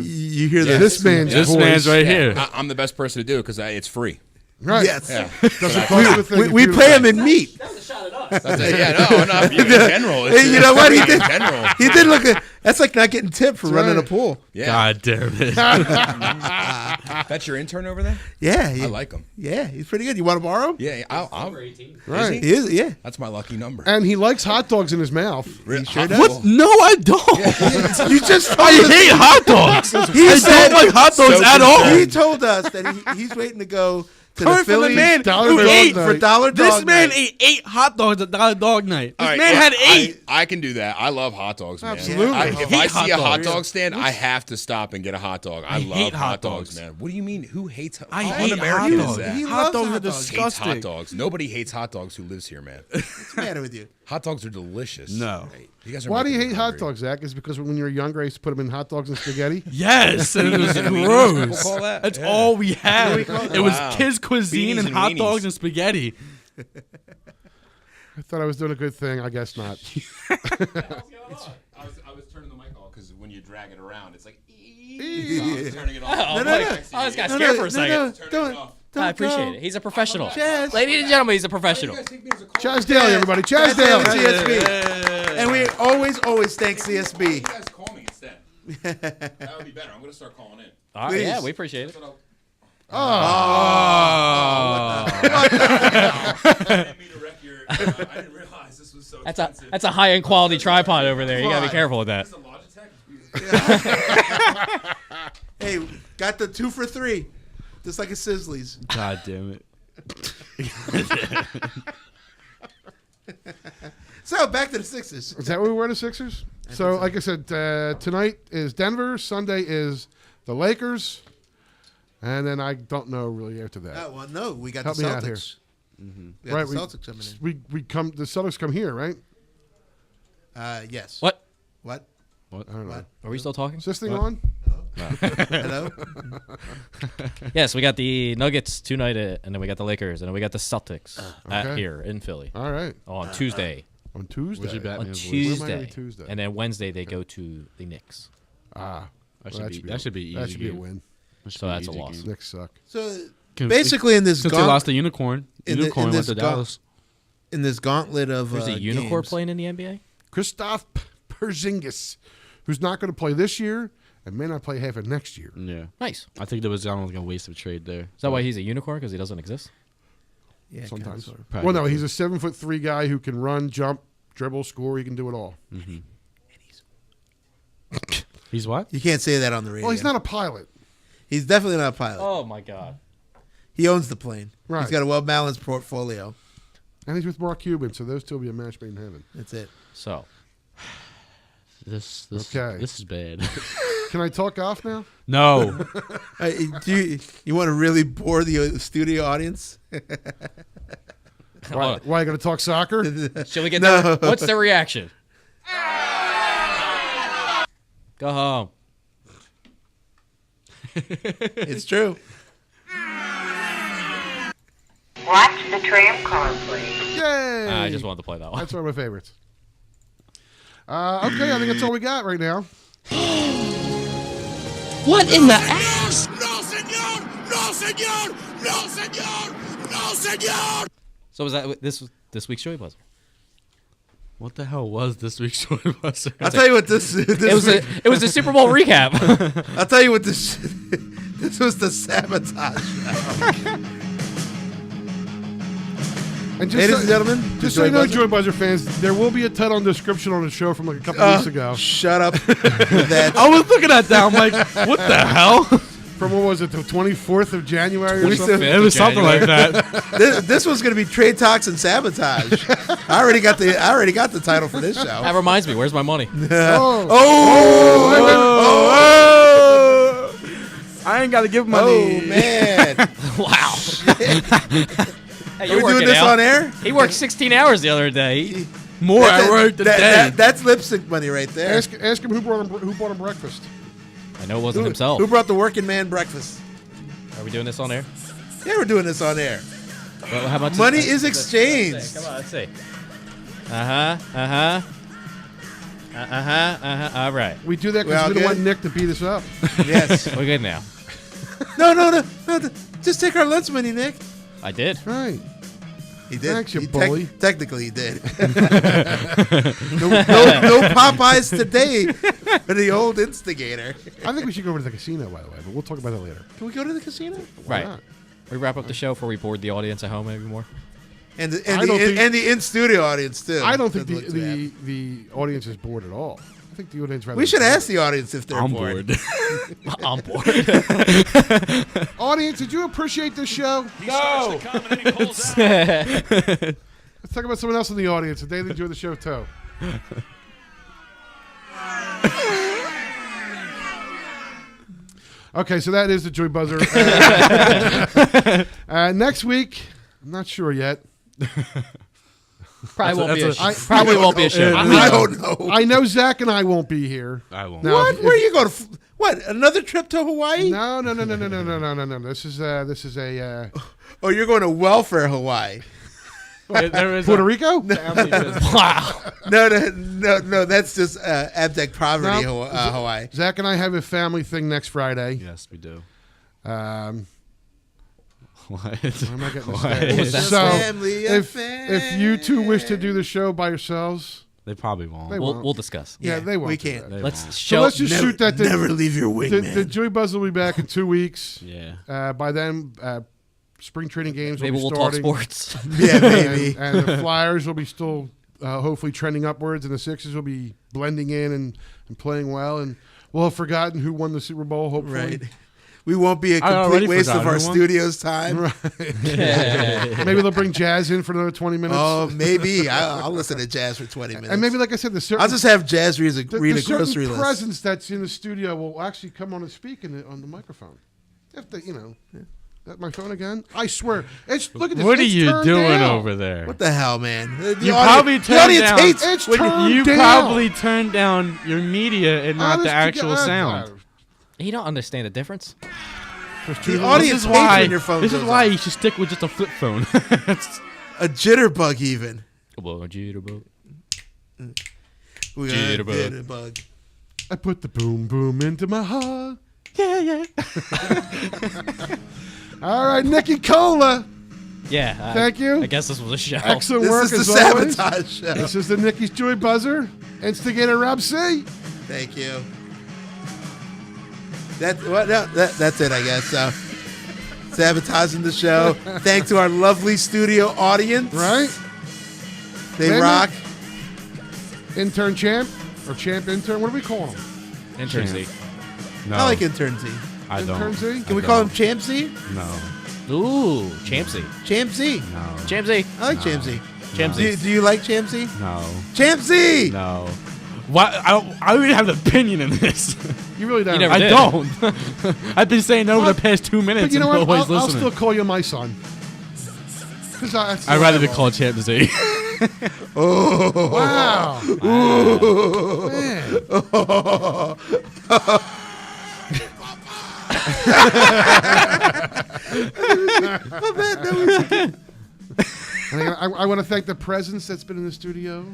this man's This voice. man's right here. I'm the best person to do it because it's free. Right. Yes. Yeah. Doesn't cost you a thing. We pay him in meat. That's it. Yeah, no, in general. Hey, you know what he did? In general. He did look at. That's like not getting tipped for running a pool. Yeah. God damn it. That's your intern over there? Yeah, I like him. Yeah, he's pretty good. You want to borrow him? Yeah, I'll Right. He is. Yeah. That's my lucky number. And he likes hot dogs in his mouth. He sure does. What? No, I don't. You just told I us- hate hot dogs. He I said- don't like hot dogs at all. He told us that he's waiting to go to the Coming from Phillies a man Dollar who Dog ate Night. for Dollar Dog This man Night. ate 8 hot dogs at Dollar Dog Night. This All right, man yeah, had 8. I can do that. I love hot dogs, man. Absolutely. If hate I see a hot hot dogs. dog stand, I have to stop and get a hot dog. I love hate hot hot dogs, dogs. man. What do you mean? Who hates I how hate un-American hot is dogs. that? He Hot loves dogs are hot dogs. Hates disgusting. hot dogs. Nobody hates hot dogs who lives here, man. What's the matter with you? Hot dogs are delicious. No. You guys are Why do you making hate me hot hungry. dogs, Zach? Is it because when you were younger, I used to put them in hot dogs and spaghetti? Yes, and it was People gross. call that? That's Yeah. all we had. It was Wow. kids' cuisine Beanies and and hot weenies. dogs and spaghetti. I thought I was doing a good thing. I guess not. I was turning the mic off because when you drag it around, it's like. So I was turning it off. Oh, no, I no. just got scared for a second. Don't I appreciate it. He's a professional. Chaz. Ladies and gentlemen, he's a professional. Chaz Daly, everybody. Chaz Chaz Daly, Daly. CSB. And we always thank CSB. You guys call me instead. That would be better. I'm going to start calling in. All right, yeah, we appreciate it. I didn't mean to wreck your. I didn't realize this was so expensive. That's a high-end quality tripod over there. You got to be careful with that. This is a Logitech? Hey, got the 2 for 3, just like a Sizzlies. God damn it. So back to the Sixers. Is that where we were, the Sixers? So, like I said, tonight is Denver. Sunday is the Lakers. And then I don't know really after that. Oh, well, no, we got Help the me out here. Celtics. We got Right, the Celtics coming in. we come. The Celtics come here, right? Yes. What? What? I don't know. Are we still talking? Is this thing on? Hello? Yes, we got the Nuggets tonight, and then we got the Lakers, and then we got the Celtics Okay. here in Philly All right. on Tuesday. On Tuesday. What's your Batman On voice? Where am I Tuesday. on Tuesday? And then Wednesday they go to the Knicks. Ah. That well, should be That easy should be a game. win. So that's a loss. Knicks suck. So basically, in this Since they lost the unicorn, unicorn went to Dallas. In this gauntlet of There's a unicorn games, playing in the NBA? Kristaps Porzingis, who's not going to play this year and may not play half of next year. Yeah. Nice. I think there was like a waste of trade there. Is that why he's a unicorn? Because he doesn't exist? Yeah, Sometimes. kinda, Probably Well, no, good. he's a 7'3" guy who can run, jump, dribble, score. He can do it all. He's what? You can't say that on the radio. Well, he's not a pilot. He's definitely not a pilot. Oh, my God. He owns the plane. Right. He's got a well-balanced portfolio. And he's with Mark Cuban, so those two will be a match made in heaven. That's it. So, This Okay. This is bad. Can I talk golf now? No. Do you want to really bore the studio audience? Why you going to talk soccer? should we get No. their, what's their reaction? Go home. It's true. Watch the tram car, please. Yay! I just wanted to play that one. That's one of my favorites. Okay, I think that's all we got right now. What in the ass? So was that this week's Joey Buzzer? What the hell was this week's Joy Buster? I'll tell you what this It was a Super Bowl recap. I'll tell you what this this was the Sabotage show. And Ladies and gentlemen, just so you know, Joy Buzzer fans, there will be a title and description on the show from like a couple weeks ago. Shut up with that. I was looking at that. I'm like, what the hell? From what was it, the 24th of January or something? It was something like that. This was going to be Trade Talks and Sabotage. I already got the title for this show. That reminds me. Where's my money? I ain't got to give money. Oh man! Wow. Hey, Are we doing this on air? He worked 16 hours the other day. More I worked today. That's lip sync money right there. Ask him who bought him breakfast. I know it wasn't himself. Who brought the working man breakfast? Are we doing this on air? Yeah, we're doing this on air. Well, how much money is exchanged. Come on, let's see. All right. We do that because we don't want Nick to beat us up. Yes. We're good now. No. Just take our lunch money, Nick. I did. Right. He did. Thanks, you bully. Technically, he did. no Popeyes today for the old instigator. I think we should go over to the casino, by the way, but we'll talk about that later. Can we go to the casino? Right. not? We wrap up the show before we board the audience at home maybe more. And the in-studio audience, too. I don't think the audience is bored at all. I think the audience rather. We should ask the audience if they're bored. I'm bored. Audience, did you appreciate this show? No. Let's Let's talk about someone else in the audience. Did they enjoy the show too? Okay, so that is the Joy Buzzer. Next week, I'm not sure yet. Probably won't be a show. I don't know. I know Zach and I won't be here. I won't. Now, What? Where are you going? What? Another trip to Hawaii? No. This is a. Oh, you're going to welfare Hawaii. Puerto Rico? Wow. No. That's just abject poverty, Hawaii. Zach and I have a family thing next Friday. Yes, we do. What? Why am I getting this? So, if you two wish to do the show by yourselves, they probably won't. We'll discuss. Yeah, they won't. We can't. Let's just shoot that. Never leave your wingman. The Joy Buzz will be back in 2 weeks. Yeah. By then, spring training games Maybe will be we'll starting. talk sports. Yeah, maybe. And the Flyers will be still hopefully trending upwards, and the Sixers will be blending in and playing well, and we'll have forgotten who won the Super Bowl. Hopefully. Right. We won't be a complete waste of our studio's time. Right. Maybe they'll bring Jazz in for another 20 minutes. Oh, maybe. I'll listen to Jazz for 20 minutes. And maybe, like I said, I'll just have Jazz read a grocery certain list. presence that's in the studio will actually come on and speak on the microphone. If they, that my phone again? I swear. Look at this. What are it's you turned doing down. over there? What the hell, man? You probably turned down. It's turned You down. probably turned down your media and not the actual sound. You don't understand the difference. The audience hates when your phone This goes is why off. you should stick with just a flip phone. A jitterbug, even. Jitterbug. We got a jitterbug. I put the boom boom into my heart. Yeah. All right, Nikki Cola. Yeah. Thank you. I guess this was a show. Excellent This work is the as always. Sabotage show. This is the Nikki's Joy Buzzer. Instigator Rob C. Thank you. That's it, I guess. Sabotaging the show. Thanks to our lovely studio audience. Right? They Maybe. rock. Intern champ or champ intern. What do we call him? Intern Z. No, I like Intern Z. I don't. Intern Z? Can we call him Champ Z? No. Ooh, Champ Z. Champ Z. No. Champ Z. I like Champ Z. Champ Z. Do you like Champ Z? No. Champ Z! No. Why? I don't even have an opinion in this. You really don't. You never I did. don't. I've been saying no over the past 2 minutes. But you know and what? nobody's I'll listening. still call you my son. I'd rather be called Champ Z. Oh. Wow. Ooh. Man. I want to thank the presence that's been in the studio.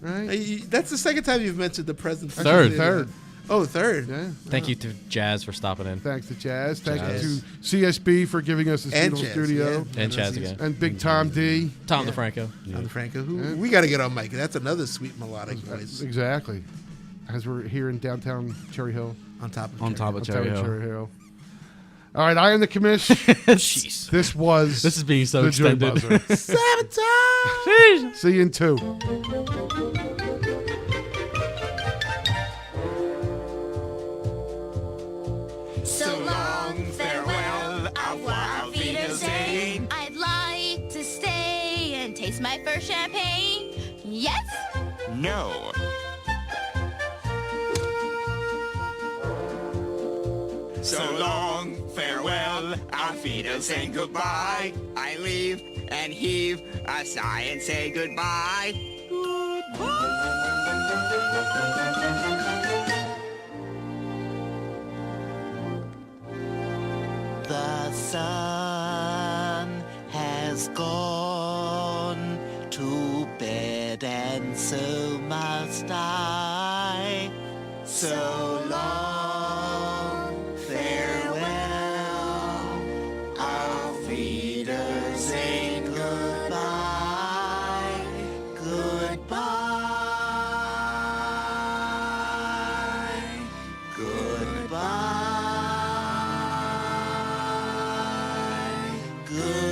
Right? That's the second time you've mentioned the presence. Third. Oh, third. Yeah. Thank you to Jazz for stopping in. Thanks to Jazz. Thank Jazz. you to CSB for giving us this And beautiful Jazz, studio. yeah. And Chaz again. And Big Tom D. Tom DeFranco. Tom Franco. We got to get on mic. That's another sweet melodic voice. Exactly. As we're here in downtown Cherry Hill. On top of On top of Cherry Hill. Cherry Hill. All right, I am the commish. Jeez. This is being so the Joy extended. Buzzer. Sabotage! See you in 2. So long, farewell, auf Wiedersehen. I'd like to stay and taste my first champagne. Yes? No. So long, farewell, auf Wiedersehen, goodbye. I leave and heave a sigh and say goodbye. The sun has gone to bed, and so must I. So long, farewell, auf Wiedersehen, goodbye, goodbye, goodbye. Good.